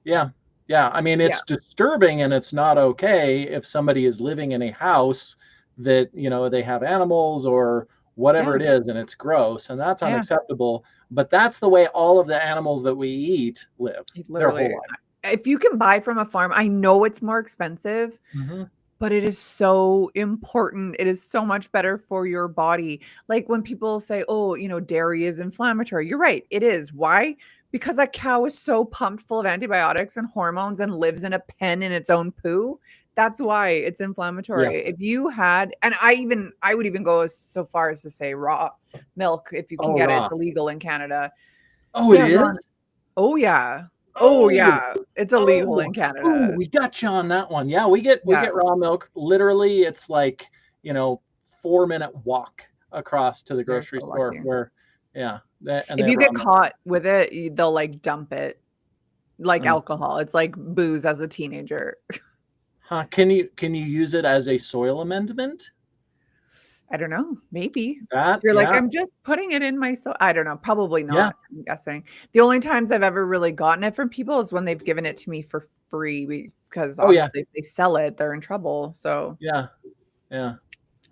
yeah, yeah. I mean, Yeah, it's disturbing and it's not okay if somebody is living in a house that, they have animals or whatever yeah, it is and it's gross and that's yeah. unacceptable. But that's the way all of the animals that we eat live their whole Literally. life. If you can buy from a farm, I know it's more expensive, Hmm. but it is so important. It is so much better for your body. Like when people say, "Oh, dairy is inflammatory." You're right, it is. Why? Because that cow is so pumped full of antibiotics and hormones and lives in a pen in its own poo. That's why it's Yeah. inflammatory. If you had, and I would even go as so far as to say raw milk if you can Oh, get it. raw. It's illegal in Canada. Oh, it Yeah, is? Ron. Oh yeah. Oh Oh, yeah. It's illegal oh, in oh, Canada. we got you on that one. Yeah, we get Yeah. raw milk. Literally, it's like, you know, 4-minute walk across to the You're grocery so store lucky. where, yeah, and they If have you raw get milk. caught with it, they'll like dump it like Mm. alcohol. It's like booze as a teenager. Huh. Can you use it as a soil amendment? I don't know. Maybe. If That, you're like, yeah, I'm just putting it in my so I don't know. Probably yeah. not, I'm guessing. The only times I've ever really gotten it from people is when they've given it to me for free because Oh, yeah, obviously if they sell it, they're in trouble. So yeah, yeah.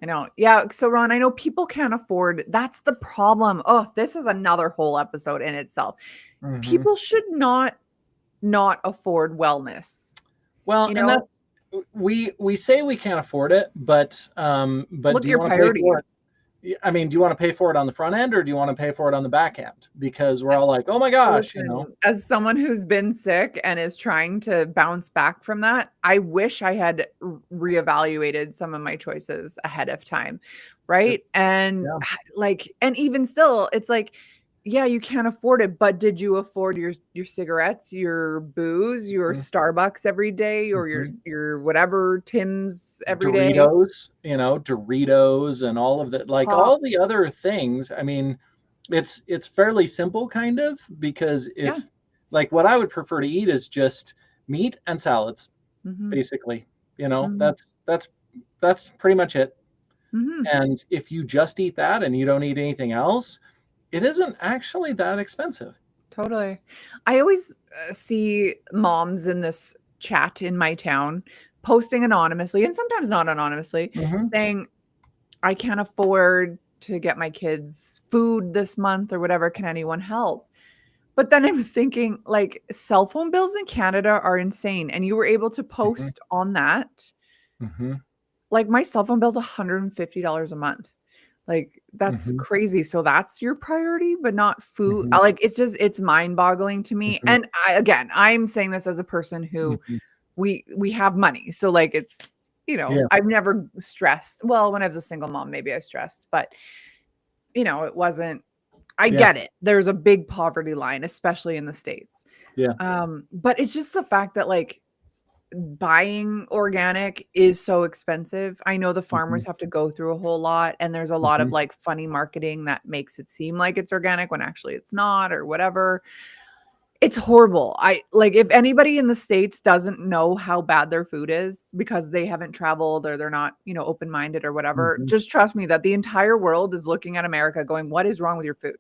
I know. Yeah. So Ron, I know people can't afford. That's the problem. Oh, this is another whole episode in itself. Hmm. People should not afford wellness. Well, You and know, that's we say we can't afford it, but do look at you your want to pay for priorities. it? I mean, do you want to pay for it on the front end, or do you want to pay for it on the back end? Because we're all like, oh my gosh, you know. Listen, as someone who's been sick and is trying to bounce back from that, I wish I had reevaluated some of my choices ahead of time, right? And Yeah. like, and even still, it's like, yeah, you can't afford it, but did you afford your cigarettes, your booze, your Mhm. Starbucks every day, or Mhm. your whatever Tim's every day? Doritos, you know, Doritos and all of the, like, Pop, all the other things. I mean, it's fairly simple kind of, because yeah. if, like, what I would prefer to eat is just meat and salads, Hmm. basically. You know, Hmm. that's pretty much it. Hmm. And if you just eat that and you don't eat anything else, it isn't actually that expensive. Totally. I always see moms in this chat in my town posting anonymously and sometimes not anonymously Mhm. saying, I can't afford to get my kids food this month or whatever. Can anyone help? But then I'm thinking, like, cell phone bills in Canada are insane. And you were able to Mhm. post on that. Mhm. Like, my cell phone bill's $150 a month. Like, that's Mhm. crazy. So that's your priority, but not food. Mhm. Like, it's just it's mind-boggling to me. Mhm. And I'm saying this as a person who Mhm. we have money. So like it's, Yeah. I've never stressed. Well, when I was a single mom, maybe I stressed, but it wasn't I Yeah. get it. There's a big poverty line, especially in the States. Yeah. But it's just the fact that like buying organic is so expensive. I know the Mhm. farmers have to go through a whole lot and there's a lot of Mhm. like funny marketing that makes it seem like it's organic when actually it's not or whatever. It's horrible. I like if anybody in the States doesn't know how bad their food is because they haven't traveled or they're not, open-minded or whatever, Mhm. just trust me that the entire world is looking at America going, "What is wrong with your food?"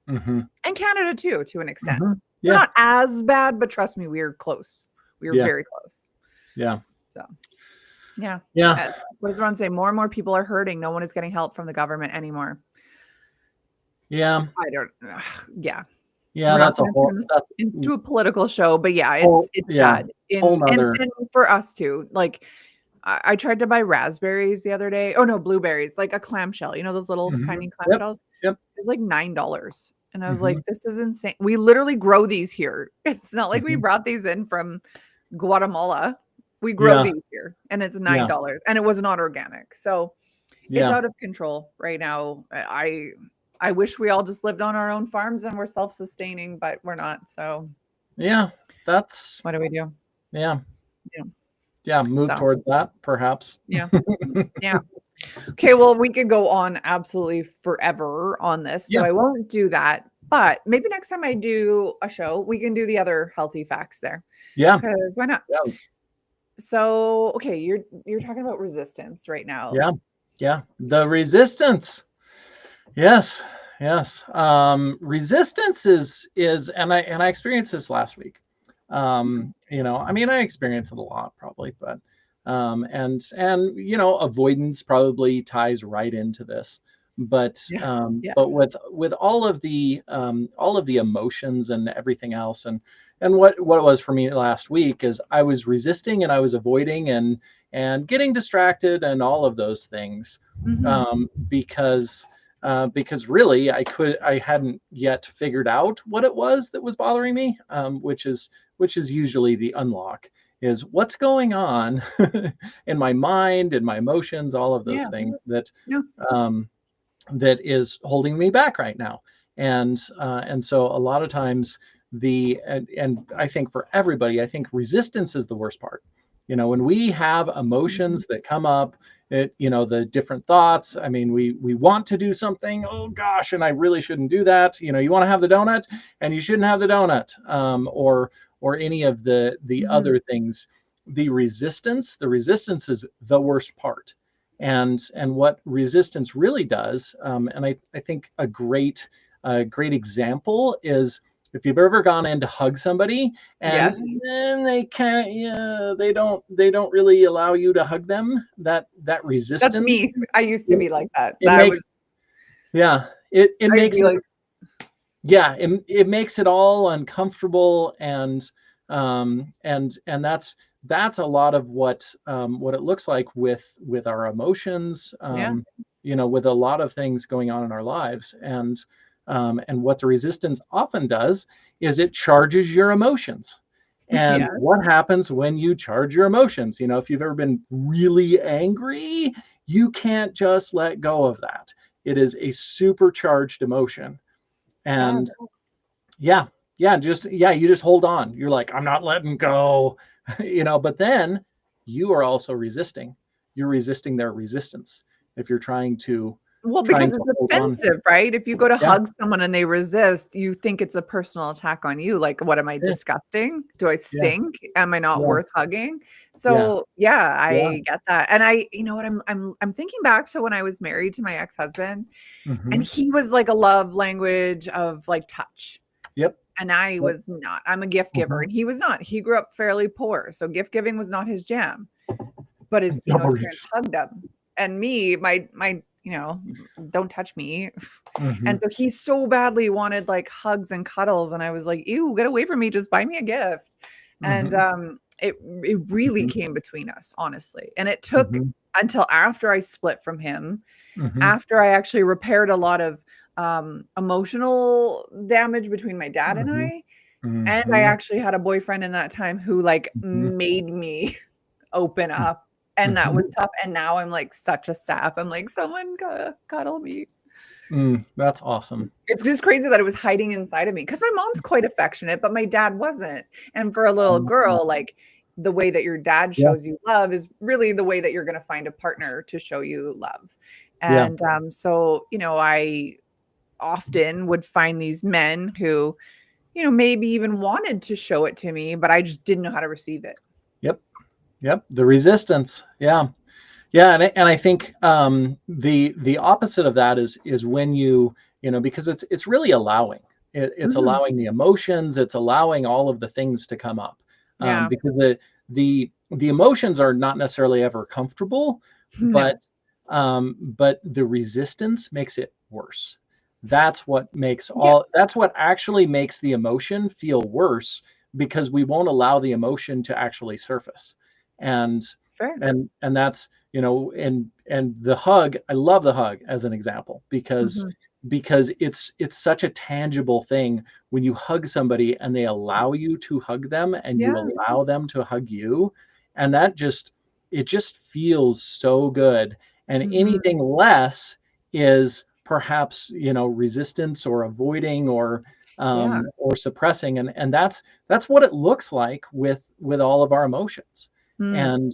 Mhm. And Canada too, to an extent. Mhm. We're Yeah. not as bad, but trust me, we're close. We are Yeah. very close. Yeah. So, yeah. Yeah. What does Ron say? More and more people are hurting. No one is getting help from the government anymore. Yeah. I don't yeah. Yeah. We're not That's a gonna whole turn this that's into a political show, but yeah, whole it's yeah, bad. whole In nother. and for us too. Like I tried to buy raspberries the other day. Oh no, blueberries, like a clamshell. You know those little Mhm. tiny Yep. clamshells? Yep. It was like $9. And I was Mhm. like, this is insane. We literally grow these here. It's not like we Mhm. brought these in from Guatemala. We grow Yeah. these here and it's Yeah. $9 and it was not organic. So it's Yeah. out of control right now. I wish we all just lived on our own farms and we're self-sustaining, but we're not. So Yeah. That's what do we do? yeah. Yeah. Yeah. Move So towards that, perhaps. yeah. Yeah. Okay, well, we could go on absolutely forever on this, so Yeah. I won't do that. But maybe next time I do a show, we can do the other healthy facts there. Yeah. Because why not? Yeah. So, okay, you're talking about resistance right now. Yeah. Yeah. The resistance. Yes. Yes. Resistance is, and I experienced this last week. You know, I mean, I experience it a lot probably, but and you know, avoidance probably ties right into this. Yeah. But Yes. with all of the emotions and everything else, and what it was for me last week is I was resisting and I was avoiding and getting distracted and all of those things, Mhm. um, because because really I hadn't yet figured out what it was that was bothering me, which is usually the unlock, is what's going on in my mind and my emotions, all of those Yeah. things that Yeah. um, that is holding me back right now. And so a lot of times and I think for everybody, I think resistance is the worst part. You know, when we have Mhm. emotions that come up, you know, the different thoughts. I mean, we want to do something. Oh gosh, and I really shouldn't do that. You know, you want to have the donut, and you shouldn't have the donut, or any of the Mhm. other things. The resistance is the worst part, and what resistance really does, and I think a great example is if you've ever gone in to hug somebody and Yes. then they can't, yeah, they don't really allow you to hug them, that That's resistance, me. I used to it, be like that. it That makes was yeah, it I'd makes be it, like, yeah, it makes it all uncomfortable, and that's a lot of what it looks like with our emotions, yeah. with a lot of things going on in our lives. And what the resistance often does is it charges your emotions. And Yeah. what happens when you charge your emotions? If you've ever been really angry, you can't just let go of that. It is a supercharged emotion. Oh, And yeah, you just hold on. You're like, I'm not letting go, but then you are also resisting. You're resisting their resistance. If you're well, trying because to it's hold on. offensive, right? If you go to Yeah, hug someone and they resist, you think it's a personal attack on you. Like, what am I, yeah, disgusting? Do I yeah, stink? Am I not yeah, worth hugging? yeah, So, yeah, yeah. I get that. And you know what, I'm thinking back to when I was married to my ex-husband, and Hmm. he was like a love language of like touch. Yep. And I Yep. was not. I'm a gift giver, Hmm. and he was not. He grew up fairly poor, so gift giving was not his jam. But No his parents worries. hugged him. And me, my, don't touch me. And Hmm. so he so badly wanted like hugs and cuddles, and I was like, "Ew, get away from me, just buy me a gift." And Hmm. it really Hmm. came between us, honestly. And it took Hmm. until after I split from him, Hmm. after I actually repaired a lot of emotional damage between my dad and Hmm. I, and I Hmm. actually had a boyfriend in that time who like Hmm. made me open up, and that was Hmm. tough, and now I'm, like, such a sap. I'm like, "Someone cuddle me." That's awesome. It's just crazy that it was hiding inside of me because my mom's quite affectionate, but my dad wasn't, and for a little Uh, girl, like, the way that your dad yeah, shows you love is really the way that you're gonna find a partner to show you love, yeah, and, so, I often would find these men who, maybe even wanted to show it to me, but I just didn't know how to receive it. yep, yep. The resistance. Yeah. Yeah, and I think the opposite of that is when because it's really allowing. It's Mhm. allowing the emotions. It's allowing all of the things to come up, Yeah. because the emotions are not necessarily ever comfortable, No. but the resistance makes it worse. That's what makes all. Yes. That's what actually makes the emotion feel worse, because we won't allow the emotion to actually surface, and Fair. and that's and the hug. I love the hug as an example, because Mhm. it's such a tangible thing when you hug somebody and they allow you to hug them and you Yeah. allow them to hug you, and it just feels so good. And Mhm. anything less is perhaps resistance or avoiding Yeah. or suppressing, and that's what it looks like with all of our emotions. Mm.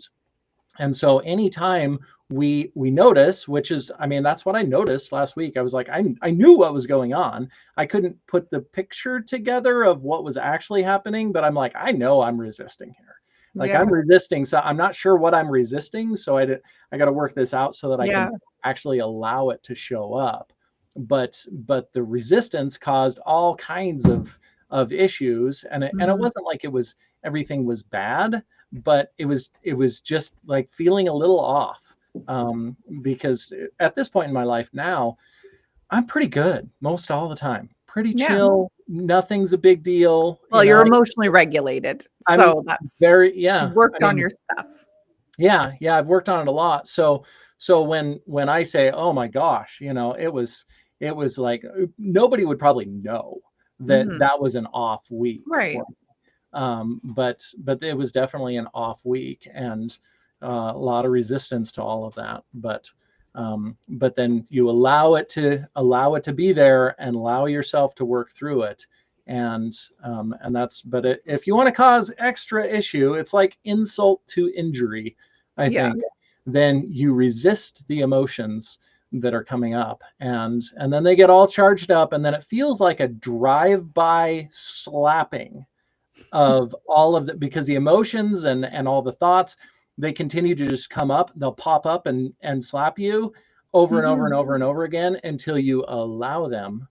And so anytime we notice, which is, I mean, that's what I noticed last week. I was like, I knew what was going on. I couldn't put the picture together of what was actually happening, but I'm like, I know I'm resisting here. Like, I'm Yeah. resisting, so I'm not sure what I'm resisting. So I got to work this out so that I can Yeah. actually allow it to show up. But the resistance caused all kinds of issues, and it Mhm. wasn't like everything was bad, but it was just like feeling a little off, because at this point in my life now, I'm pretty good most all the time, pretty Yeah. chill, nothing's a big deal. Well, you're emotionally regulated, I'm so that's very, you've yeah, I worked on mean, your stuff. yeah, I've worked on it a lot. So when I say, oh my gosh, it was like, nobody would probably know that Mhm. that was an off week Right. for, but it was definitely an off week, and a lot of resistance to all of that. But then you allow it to be there and allow yourself to work through it, and that's. But if you want to cause extra issue, it's like insult to injury, I Yeah. think. Then you resist the emotions that are coming up, and then they get all charged up, and then it feels like a drive-by slapping of all of the, because the emotions and all the thoughts, they continue to just come up. They'll pop up and slap you over and over and Mhm. over and over again until you allow them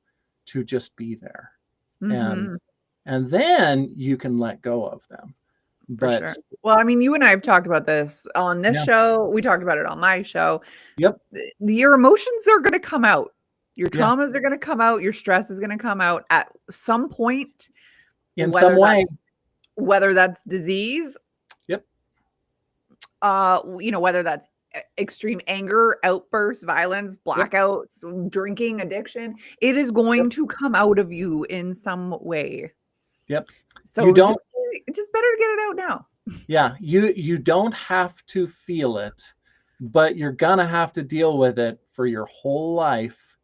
to just be there, and Mhm. and then you can let go of them. For But sure. Well, I mean, you and I have talked about this on this yeah, show. We talked about it on my show. yep, Your emotions are gonna come out. Your yeah, traumas are gonna come out. Your stress is gonna come out at some point, in some whether way, that's disease, yep, whether that's extreme anger, outbursts, violence, Yep. blackouts, drinking, addiction, it is going Yep. to come out of you in some way. Yep. You So don't. just better to get it out now. Yeah. You don't have to feel it, but you're gonna have to deal with it for your whole life,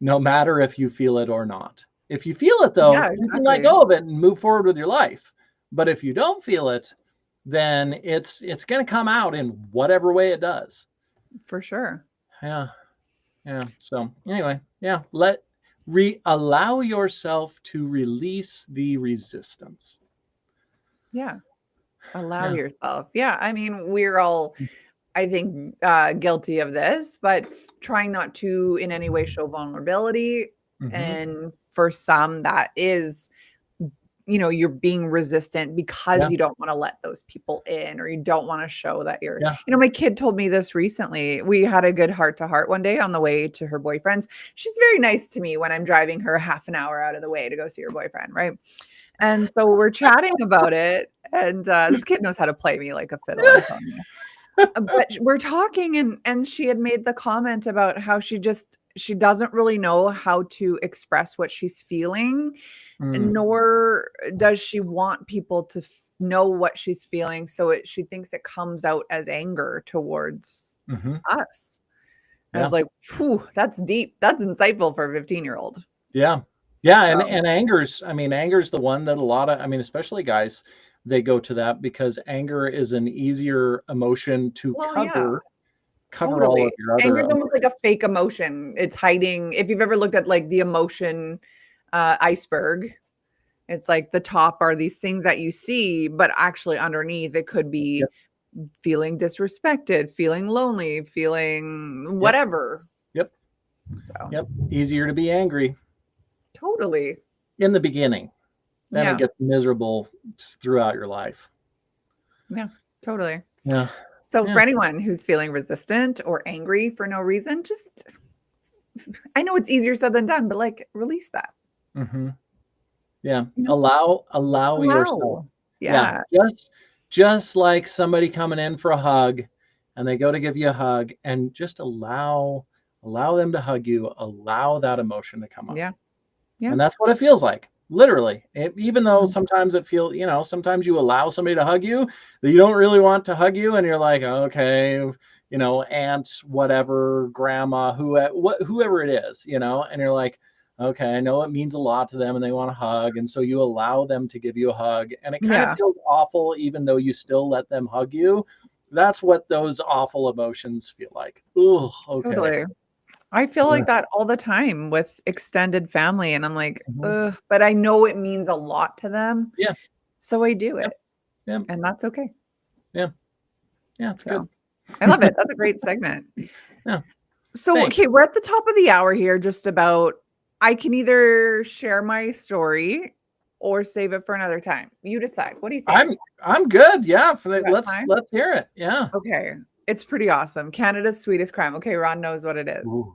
no matter if you feel it or not. If you feel it, though, Yeah, you can let exactly. go of it and move forward with your life. But if you don't feel it, then it's going to come out in whatever way it does. For sure. Yeah. Yeah. So anyway, yeah, allow yourself to release the resistance. Yeah. Allow Yeah. yourself. Yeah. I mean, we're all, I think, guilty of this, but trying not to in any way show vulnerability. Mm-hmm. And for some, that is, you're being resistant because Yeah. you don't want to let those people in, or you don't want to show that you're, Yeah. my kid told me this recently. We had a good heart to heart one day on the way to her boyfriend's. She's very nice to me when I'm driving her half an hour out of the way to go see her boyfriend. Right. And so we're chatting about it. And this kid knows how to play me like a fiddle, I'm telling you. But we're talking, and she had made the comment about how she doesn't really know how to express what she's feeling, Mm. nor does she want people to know what she's feeling. So she thinks it comes out as anger towards Mm-hmm. us. I Yeah. was like, whew, that's deep. That's insightful for a 15-year-old. Yeah. Yeah. So, And anger's the one that especially guys, they go to that because anger is an easier emotion to well, yeah. cover all Totally. of your other Anger is almost like a emotions. fake emotion. It's hiding. If you've ever looked at like the emotion iceberg, it's like the top are these things that you see, but actually underneath it could be Yep. feeling disrespected, feeling lonely, feeling Yep. whatever. Yep. So, Yep. Easier to be angry totally. in the beginning. Then it Yeah. gets miserable throughout your life. Yeah. Totally. Yeah. So for Yeah. anyone who's feeling resistant or angry for no reason, I know it's easier said than done, but like release that. Mm-hmm. Yeah. You know? Allow yourself. Allow. Yeah. Yeah. Just like somebody coming in for a hug and they go to give you a hug, and just allow them to hug you, allow that emotion to come up. Yeah. Yeah. And that's what it feels like. Literally. Even though Mhm. sometimes sometimes you allow somebody to hug you that you don't really want to hug you, and you're like, okay, aunt, whatever, grandma, whoever it is, and you're like, okay, I know it means a lot to them and they want a hug. And so you allow them to give you a hug, and it kind of Yeah. feels awful, even though you still let them hug you. That's what those awful emotions feel like. Ooh, okay. Totally. I feel Yeah. like that all the time with extended family, and I'm like, Mhm. ugh, but I know it means a lot to them. Yeah. So I do Yep. it, Yeah. and that's okay. Yeah. Yeah. It's good. So I love it. That's a great segment. Yeah. So, Thanks. okay, we're at the top of the hour here, just about. I can either share my story or save it for another time. You decide. What do you think? I'm good. Yeah. You got time? Let's hear it. Yeah. Okay. It's pretty awesome. Canada's sweetest crime. Okay, Ron knows what it is. Ooh.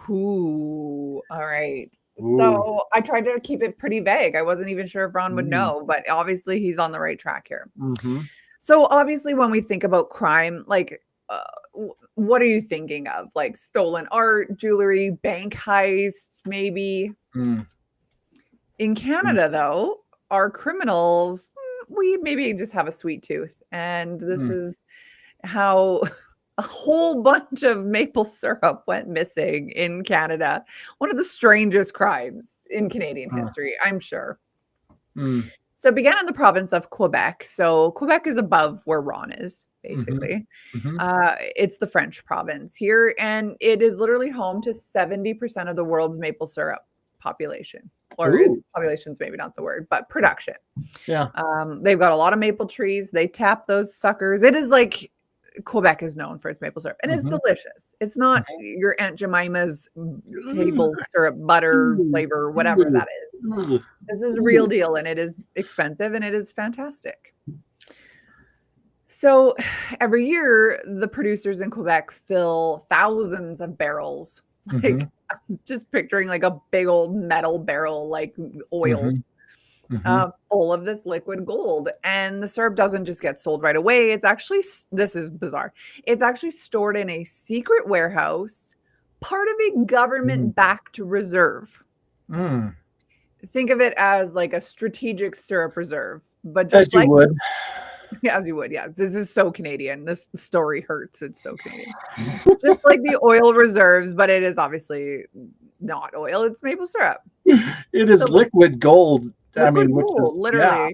Ooh, all right. Ooh. So I tried to keep it pretty vague. I wasn't even sure if Ron would Mm. know, but obviously he's on the right track here. Mm-hmm. So obviously, when we think about crime, like, what are you thinking of? Like stolen art, jewelry, bank heists, maybe? Mm. In Mm. Canada, though, our criminals, we maybe just have a sweet tooth. And this Mm. is how a whole bunch of maple syrup went missing in Canada. One of the strangest crimes in Canadian history, I'm sure. Mm. So it began in the province of Quebec. So Quebec is above where Ron is, Mm-hmm. basically. Mm-hmm. It's the French province here, and it is literally home to 70% of the world's maple syrup population. Or population's maybe not the word, but production. Yeah. They've got a lot of maple trees. They tap those suckers. It is like Quebec is known for its maple syrup, and it's Mm-hmm. delicious. It's not your Aunt Jemima's table syrup butter flavor, whatever that is. This is the real deal, and it is expensive, and it is fantastic. So every year, the producers in Quebec fill thousands of barrels, like Mm-hmm. just picturing like a big old metal barrel, like oil, Mm-hmm. full of this liquid gold. And the syrup doesn't just get sold right away. It's actually, this is bizarre. It's actually stored in a secret warehouse, part of a government-backed reserve. Mm. Think of it as like a strategic syrup reserve, but As just you like would. as you would, yes. This is so Canadian. This story hurts. It's so Canadian. Just like the oil reserves, but it is obviously not oil. It's maple syrup. It is So liquid gold. I liquid mean, which gold, is, yeah.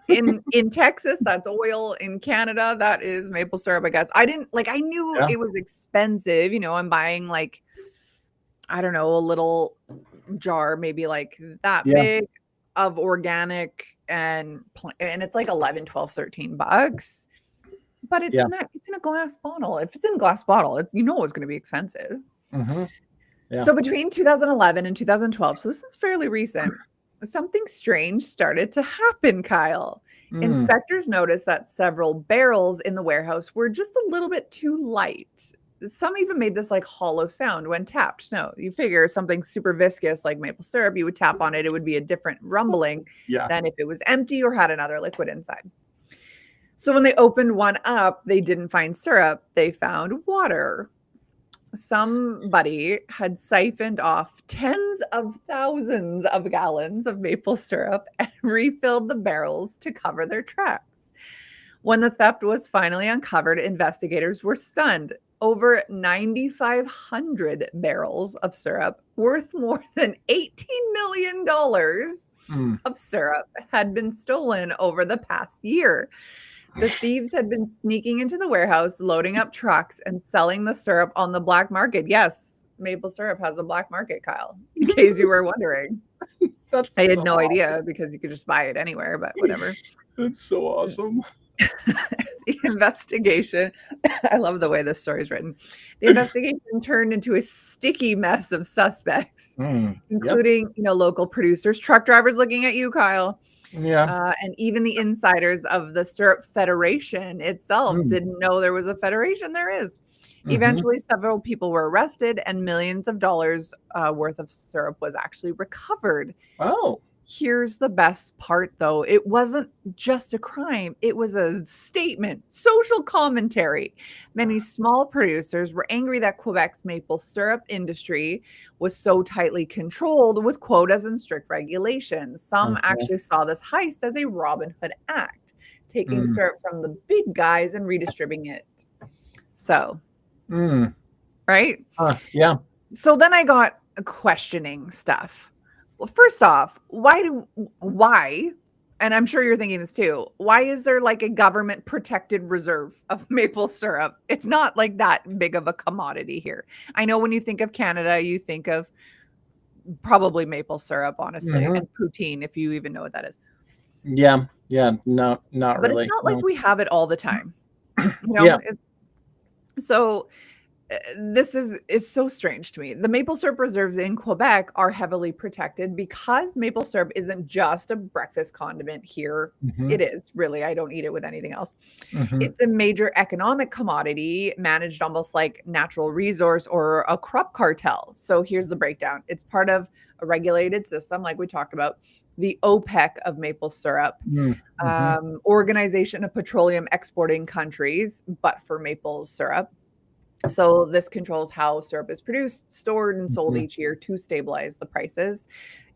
literally. In Texas, that's oil. In Canada, that is maple syrup, I guess. I knew Yeah. it was expensive. I'm buying like, I don't know, a little jar, maybe like that Yeah. big of organic, and it's like 11, 12, $13. But it's Yeah. not, it's in a glass bottle. If it's in a glass bottle, it's going to be expensive. Yeah. So between 2011 and 2012, so this is fairly recent, something strange started to happen, Kyle. Inspectors noticed that several barrels in the warehouse were just a little bit too light. Some even made this like hollow sound when tapped. No, you figure something super viscous like maple syrup, you would tap on it, it would be a different rumbling than if it was empty or had another liquid inside. So when they opened one up, they didn't find syrup, they found water. Somebody had siphoned off tens of thousands of gallons of maple syrup and refilled the barrels to cover their tracks. When the theft was finally uncovered, investigators were stunned. Over 9,500 barrels of syrup worth more than $18 million of syrup had been stolen over the past year. The thieves had been sneaking into the warehouse, loading up trucks, and selling the syrup on the black market. Yes, maple syrup has a black market, Kyle, in case you were wondering. I had no idea because you could just buy it anywhere, but whatever. That's so awesome. The investigation, I love the way this story is written. The investigation turned into a sticky mess of suspects, including, local producers, truck drivers looking at you, Kyle. Yeah. And even the insiders of the Syrup Federation itself didn't know there was a federation. There is. Eventually, several people were arrested and millions of dollars worth of syrup was actually recovered. Oh. Here's the best part, though. It wasn't just a crime. It was a statement, social commentary. Many small producers were angry that Quebec's maple syrup industry was so tightly controlled with quotas and strict regulations. Some actually saw this heist as a Robin Hood act, taking syrup from the big guys and redistributing it. So, right? Yeah. So then I got questioning stuff. Well, first off, why, and I'm sure you're thinking this too, why is there like a government protected reserve of maple syrup? It's not like that big of a commodity here. I know when you think of Canada, you think of probably maple syrup, honestly, and poutine, if you even know what that is. Yeah. Yeah. No, not But really. it's not like we have it all the time. So this is so strange to me. The maple syrup reserves in Quebec are heavily protected because maple syrup isn't just a breakfast condiment here. It is really, I don't eat it with anything else. It's a major economic commodity managed almost like natural resource or a crop cartel. So here's the breakdown. It's part of a regulated system, like we talked about, the OPEC of maple syrup, Organization of Petroleum Exporting Countries, but for maple syrup. So this controls how syrup is produced, stored, and sold each year to stabilize the prices.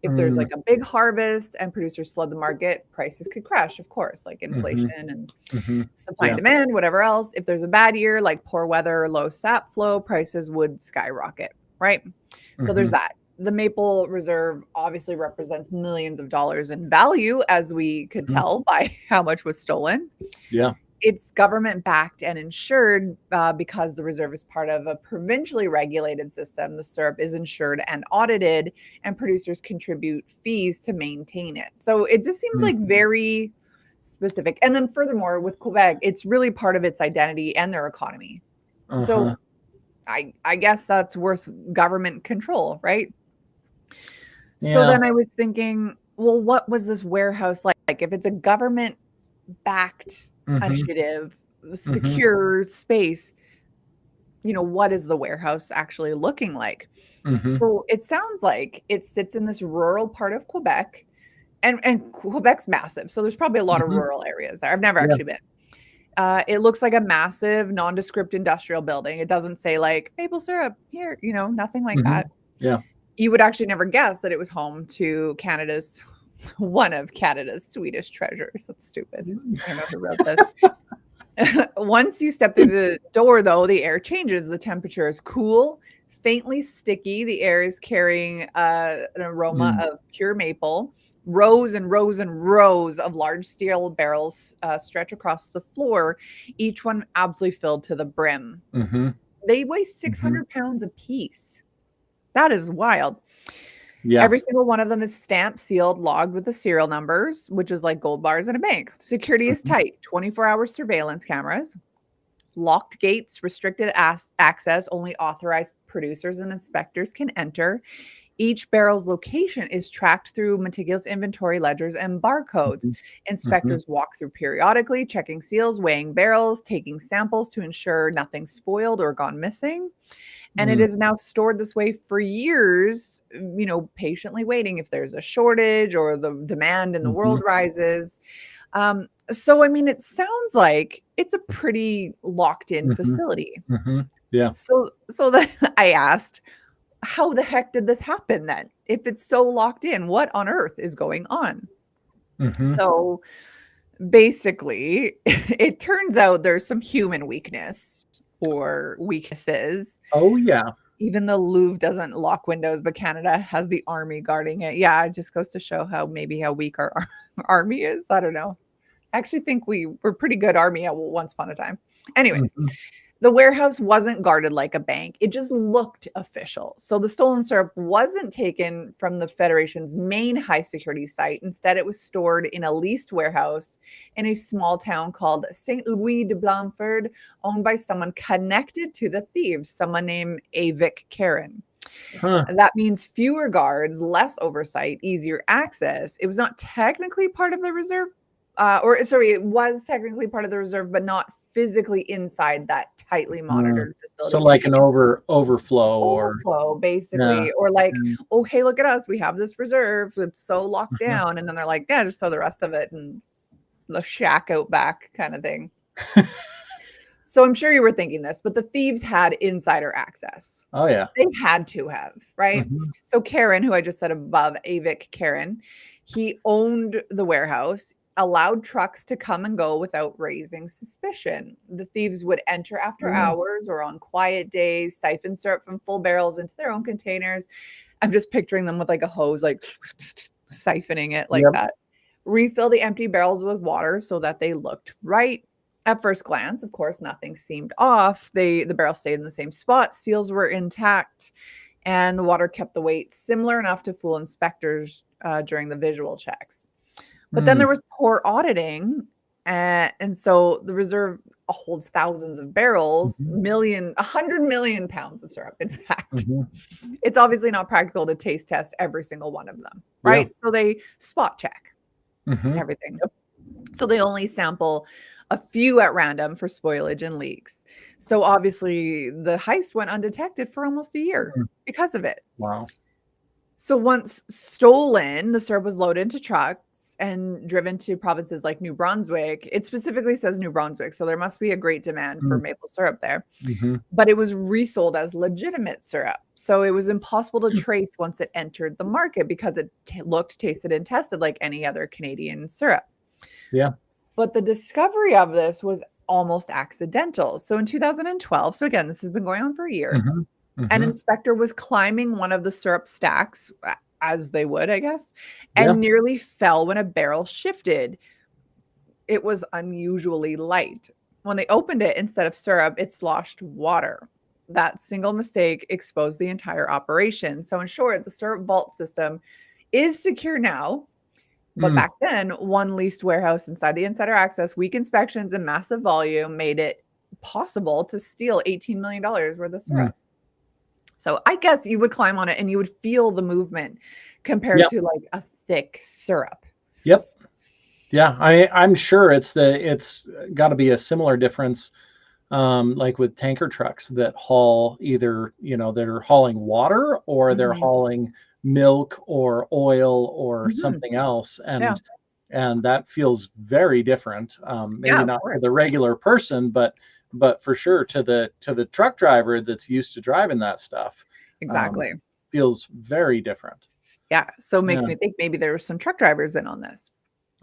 If there's like a big harvest and producers flood the market, prices could crash, of course, like inflation and supply and demand, whatever else. If there's a bad year, like poor weather or low sap flow, prices would skyrocket, right? So there's that. The maple reserve obviously represents millions of dollars in value, as we could tell by how much was stolen. Yeah. It's government backed and insured because the reserve is part of a provincially regulated system. The syrup is insured and audited, and producers contribute fees to maintain it. So it just seems like very specific. And then furthermore, with Quebec, it's really part of its identity and their economy. So I guess that's worth government control, right? Yeah. So then I was thinking, well, what was this warehouse like? If it's a government backed initiative, secure space, what is the warehouse actually looking like? So it sounds like it sits in this rural part of Quebec And Quebec's massive, so there's probably a lot of rural areas there. I've never Yeah. actually been. It looks like a massive nondescript industrial building. It doesn't say like maple syrup here, nothing like that. Yeah. You would actually never guess that it was home to one of Canada's sweetest treasures. That's stupid. I don't know who wrote this. Once you step through the door, though, the air changes. The temperature is cool, faintly sticky. The air is carrying an aroma of pure maple. Rows and rows and rows of large steel barrels stretch across the floor, each one absolutely filled to the brim. They weigh 600 pounds apiece. That is wild. Yeah. Every single one of them is stamped, sealed, logged with the serial numbers, which is like gold bars in a bank. Security is tight, 24-hour surveillance cameras, locked gates, restricted access, only authorized producers and inspectors can enter. Each barrel's location is tracked through meticulous inventory ledgers and barcodes. Inspectors walk through periodically, checking seals, weighing barrels, taking samples to ensure nothing's spoiled or gone missing. And it is now stored this way for years, patiently waiting if there's a shortage or the demand in the world rises. So, I mean, it sounds like it's a pretty locked in facility. Yeah. So then I asked, how the heck did this happen then? If it's so locked in, what on earth is going on? So basically, it turns out there's some human weakness or weaknesses. Oh, yeah. Even the Louvre doesn't lock windows, but Canada has the army guarding it. Yeah, it just goes to show how weak our army is. I don't know. I actually think we were pretty good army at once upon a time. Anyways, the warehouse wasn't guarded like a bank. It just looked official. So the stolen syrup wasn't taken from the Federation's main high security site. Instead, it was stored in a leased warehouse in a small town called St. Louis de Blanford, owned by someone connected to the thieves, someone named Avik Karen. That means fewer guards, less oversight, easier access. It was not technically part of the reserve. It was technically part of the reserve, but not physically inside that tightly monitored facility. So like an overflow, basically, or like, oh, hey, look at us. We have this reserve. It's so locked down. And then they're like, yeah, just throw the rest of it in the shack out back kind of thing. So I'm sure you were thinking this, but the thieves had insider access. Oh, yeah. They had to have, right? So Karen, who I just said above, Avik Karen, he owned the warehouse, allowed trucks to come and go without raising suspicion. The thieves would enter after hours or on quiet days, siphon syrup from full barrels into their own containers. I'm just picturing them with like a hose, like siphoning it like that. Refill the empty barrels with water so that they looked right. At first glance, of course, nothing seemed off. The barrel stayed in the same spot. Seals were intact, and the water kept the weight similar enough to fool inspectors during the visual checks. But then there was poor auditing. And so the reserve holds thousands of barrels, 100 million pounds of syrup, in fact. It's obviously not practical to taste test every single one of them, right? So they spot check everything. So they only sample a few at random for spoilage and leaks. So obviously the heist went undetected for almost a year because of it. Wow. So once stolen, the syrup was loaded into trucks and driven to provinces like New Brunswick. It specifically says New Brunswick, so there must be a great demand for maple syrup there. But it was resold as legitimate syrup. So it was impossible to trace once it entered the market because it looked, tasted, and tested like any other Canadian syrup. Yeah. But the discovery of this was almost accidental. So in 2012, so again, this has been going on for a year, an inspector was climbing one of the syrup stacks, as they would, I guess, and nearly fell when a barrel shifted. It was unusually light. When they opened it, instead of syrup, it sloshed water. That single mistake exposed the entire operation. So in short, the syrup vault system is secure now. But back then, one leased warehouse inside the insider access, weak inspections, and massive volume made it possible to steal $18 million worth of syrup. So I guess you would climb on it and you would feel the movement compared to like a thick syrup. Yeah, I'm sure it's got to be a similar difference like with tanker trucks that haul either, they're hauling water or they're Mhm. hauling milk or oil or Mhm. something else. Yeah. And that feels very different. Yeah, Maybe of not course. to the regular person, but for sure to the truck driver that's used to driving that stuff, um, Exactly. feels very different. Yeah, so it makes Yeah. me think maybe there were some truck drivers in on this.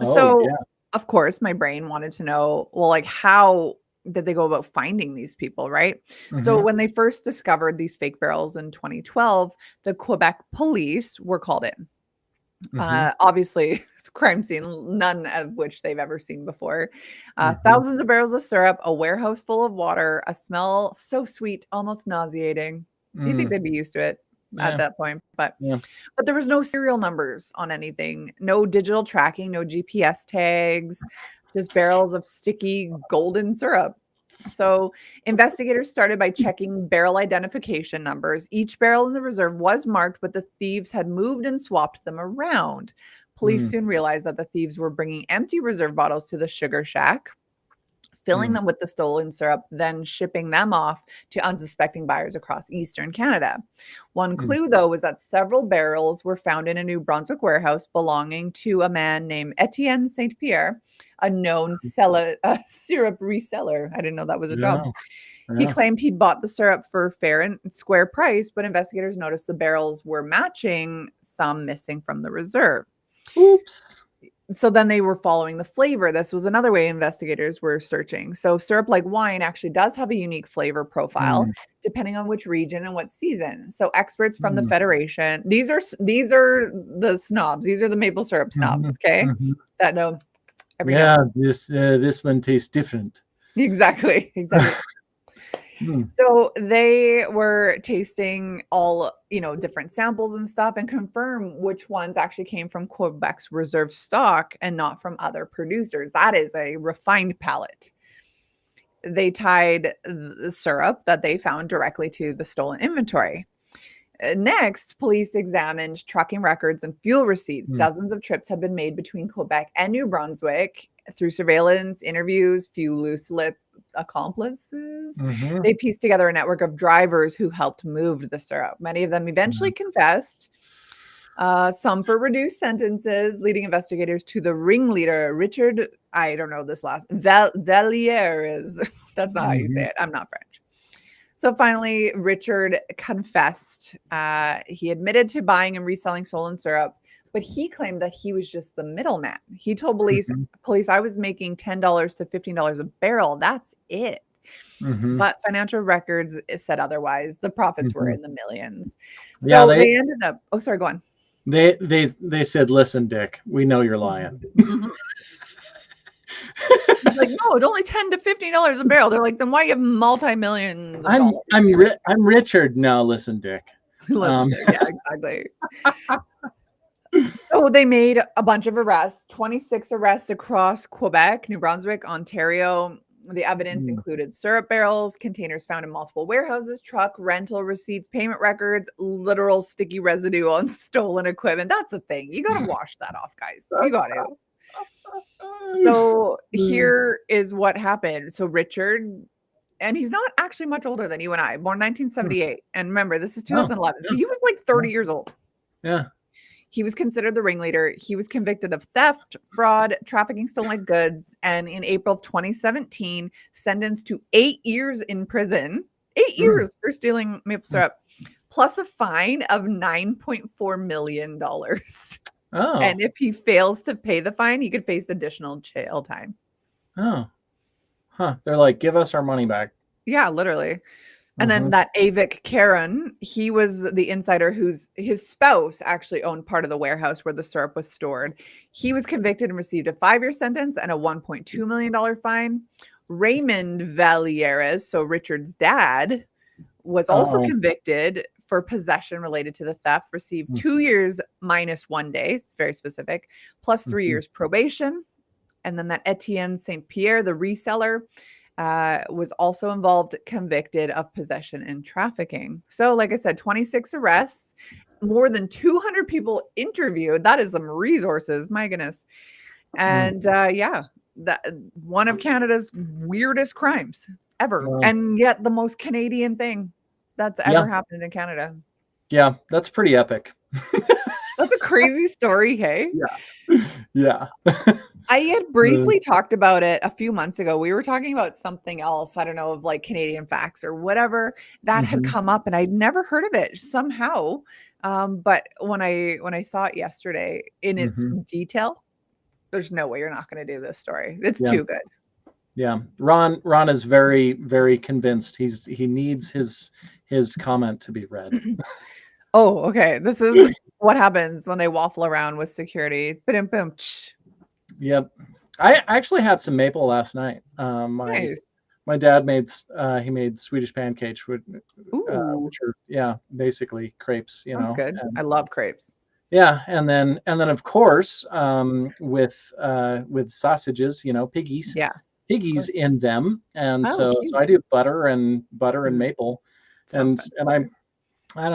Oh So, yeah. of course, my brain wanted to know, well, like, how did they go about finding these people, right? So, Hmm. when they first discovered these fake barrels in 2012, the Quebec police were called in. Hmm. Obviously, it's a crime scene, none of which they've ever seen before. Hmm. Thousands of barrels of syrup, a warehouse full of water, a smell so sweet, almost nauseating. You think Mm. they'd be used to it at Yeah. that point, but Yeah. there was no serial numbers on anything, no digital tracking, no GPS tags, just barrels of sticky golden syrup. So, investigators started by checking barrel identification numbers. Each barrel in the reserve was marked, but the thieves had moved and swapped them around. Police Mm. soon realized that the thieves were bringing empty reserve bottles to the sugar shack, filling Mm. them with the stolen syrup, then shipping them off to unsuspecting buyers across Eastern Canada. One Mm. clue, though, was that several barrels were found in a New Brunswick warehouse belonging to a man named Etienne St. Pierre, a known syrup reseller. I didn't know that was a job. Yeah. He Yeah. claimed he'd bought the syrup for fair and square price, but investigators noticed the barrels were matching some missing from the reserve. Oops. So then they were following the flavor. This was another way investigators were searching. So syrup like wine actually does have a unique flavor profile Mm. depending on which region and what season. So experts from the Mm. Federation, these are the snobs. These are the maple syrup snobs, Mhm. okay? Mhm. That know every note. Yeah, this one tastes different. Exactly, exactly. Mm. So they were tasting all, different samples and stuff and confirm which ones actually came from Quebec's reserve stock and not from other producers. That is a refined palate. They tied the syrup that they found directly to the stolen inventory. Next, police examined trucking records and fuel receipts. Mm. Dozens of trips had been made between Quebec and New Brunswick through surveillance, interviews, few loose lip accomplices. Mhm. They pieced together a network of drivers who helped move the syrup. Many of them eventually Mm. confessed, some for reduced sentences, leading investigators to the ringleader, Richard, I don't know this last, Valieres. That's not how you say Mhm. it. I'm not French. So finally, Richard confessed. He admitted to buying and reselling stolen syrup, but he claimed that he was just the middleman. He told Mhm. police, I was making $10 to $15 a barrel. That's it. Mhm. But financial records said otherwise. The profits were Mhm. in the millions. Yeah, So they ended up, oh, sorry, go on. they said, "Listen, Dick, we know you're lying." Mhm. He's like, no, it's only $10 to $15 a barrel. They're like, then why you have multi-millions of dollars here? I'm Richard. No, listen, Dick. Listen, Um, yeah, exactly. So they made a bunch of arrests, 26 arrests across Quebec, New Brunswick, Ontario. The evidence mm. included syrup barrels, containers found in multiple warehouses, truck rental receipts, payment records, literal sticky residue on stolen equipment. That's the thing. You got to wash that off, guys. You got to. So Mm. here is what happened. So Richard, and he's not actually much older than you and I, born 1978. And remember, this is Oh, 2011. So yeah, he was like yeah, 30 years old. yeah. He was considered the ringleader. He was convicted of theft, fraud, trafficking stolen goods, and in April of 2017, sentenced to 8 years in prison. 8 years Mm. for stealing maple syrup, plus a fine of $9.4 million. Oh, And if he fails to pay the fine, he could face additional jail time. oh, huh. They're like, give us our money back. Yeah, literally. And then Mhm. that Avik Karen, he was the insider his spouse actually owned part of the warehouse where the syrup was stored. He was convicted and received a 5-year sentence and a $1.2 million fine. Raymond Valieres, so Richard's dad, was also Oh. convicted for possession related to the theft, received Mm. 2 years minus 1 day. It's very specific, plus 3 years Mhm. probation. And then that Etienne St. Pierre, the reseller, was also involved, convicted of possession and trafficking. So, like I said, 26 arrests, more than 200 people interviewed. That is some resources, my goodness. Mm. And yeah, that one of Canada's weirdest crimes. ever. Wow. And yet the most Canadian thing that's ever happened in Canada. Yeah, that's pretty epic. That's a crazy story, hey? Yeah. I had briefly talked about it a few months ago. We were talking about something else, I don't know, of like Canadian facts or whatever that had come up, and I'd never heard of it somehow. But when I saw it yesterday in its detail, there's no way you're not going to do this story. It's too good. Yeah, Ron is very, very convinced. He needs his comment to be read. Oh, okay. This is what happens when they waffle around with security. Boom, boom. Yep. I actually had some maple last night. Nice. My dad made Swedish pancakes, which Ooh, are basically crepes. that's good. And, I love crepes. yeah, and then of course with sausages, piggies. Yeah. Piggies in them, and Oh, so cute. I do butter and maple, and Sounds I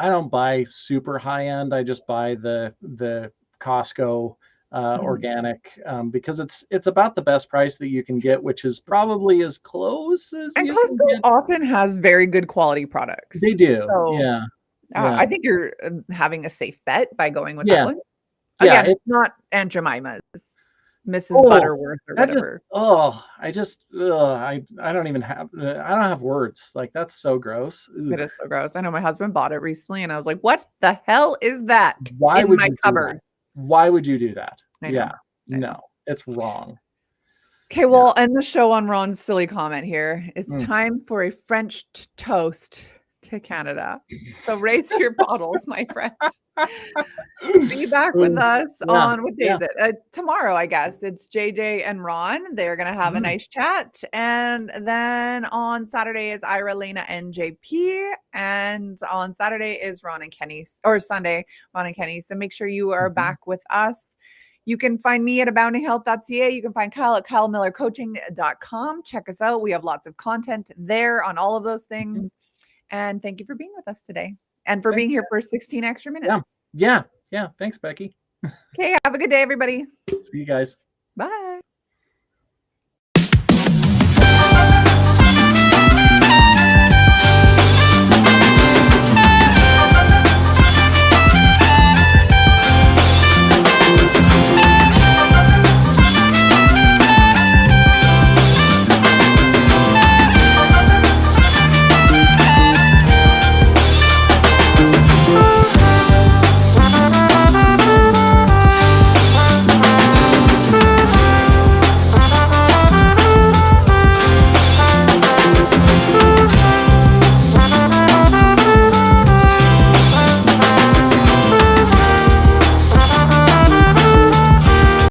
don't buy super high end. I just buy the Costco organic, because it's about the best price that you can get, which is probably as close as And you can Costco get. often has very good quality products. They do, So yeah. I think you're having a safe bet by going with that Yeah, one. yeah. Again, not Aunt Jemima's, Mrs. Oh, Butterworth or that just whatever. I don't even have I don't have words. Like, that's so gross. Ugh. It is so gross. I know my husband bought it recently, and I was like, "What the hell is that Why in would my you do cupboard?" that? Why would you do that? I know. No, it's wrong. Okay, well, I'll end the show on Ron's silly comment here. It's Mm. time for a French toast to Canada. So raise your bottles, my friend. Be back with us on, what day is it? Tomorrow, I guess. It's JJ and Ron. They're going to have a nice chat. And then on Saturday is Ira, Lena, and JP. And on Saturday is Ron and Kenny, or Sunday, Ron and Kenny. So make sure you are back with us. You can find me at aboundinghealth.ca. You can find Kyle at kylemillercoaching.com. Check us out. We have lots of content there on all of those things. And thank you for being with us today and for being here for 16 extra minutes. Yeah. Thanks, Becky. Okay. Have a good day, everybody. See you guys. Bye.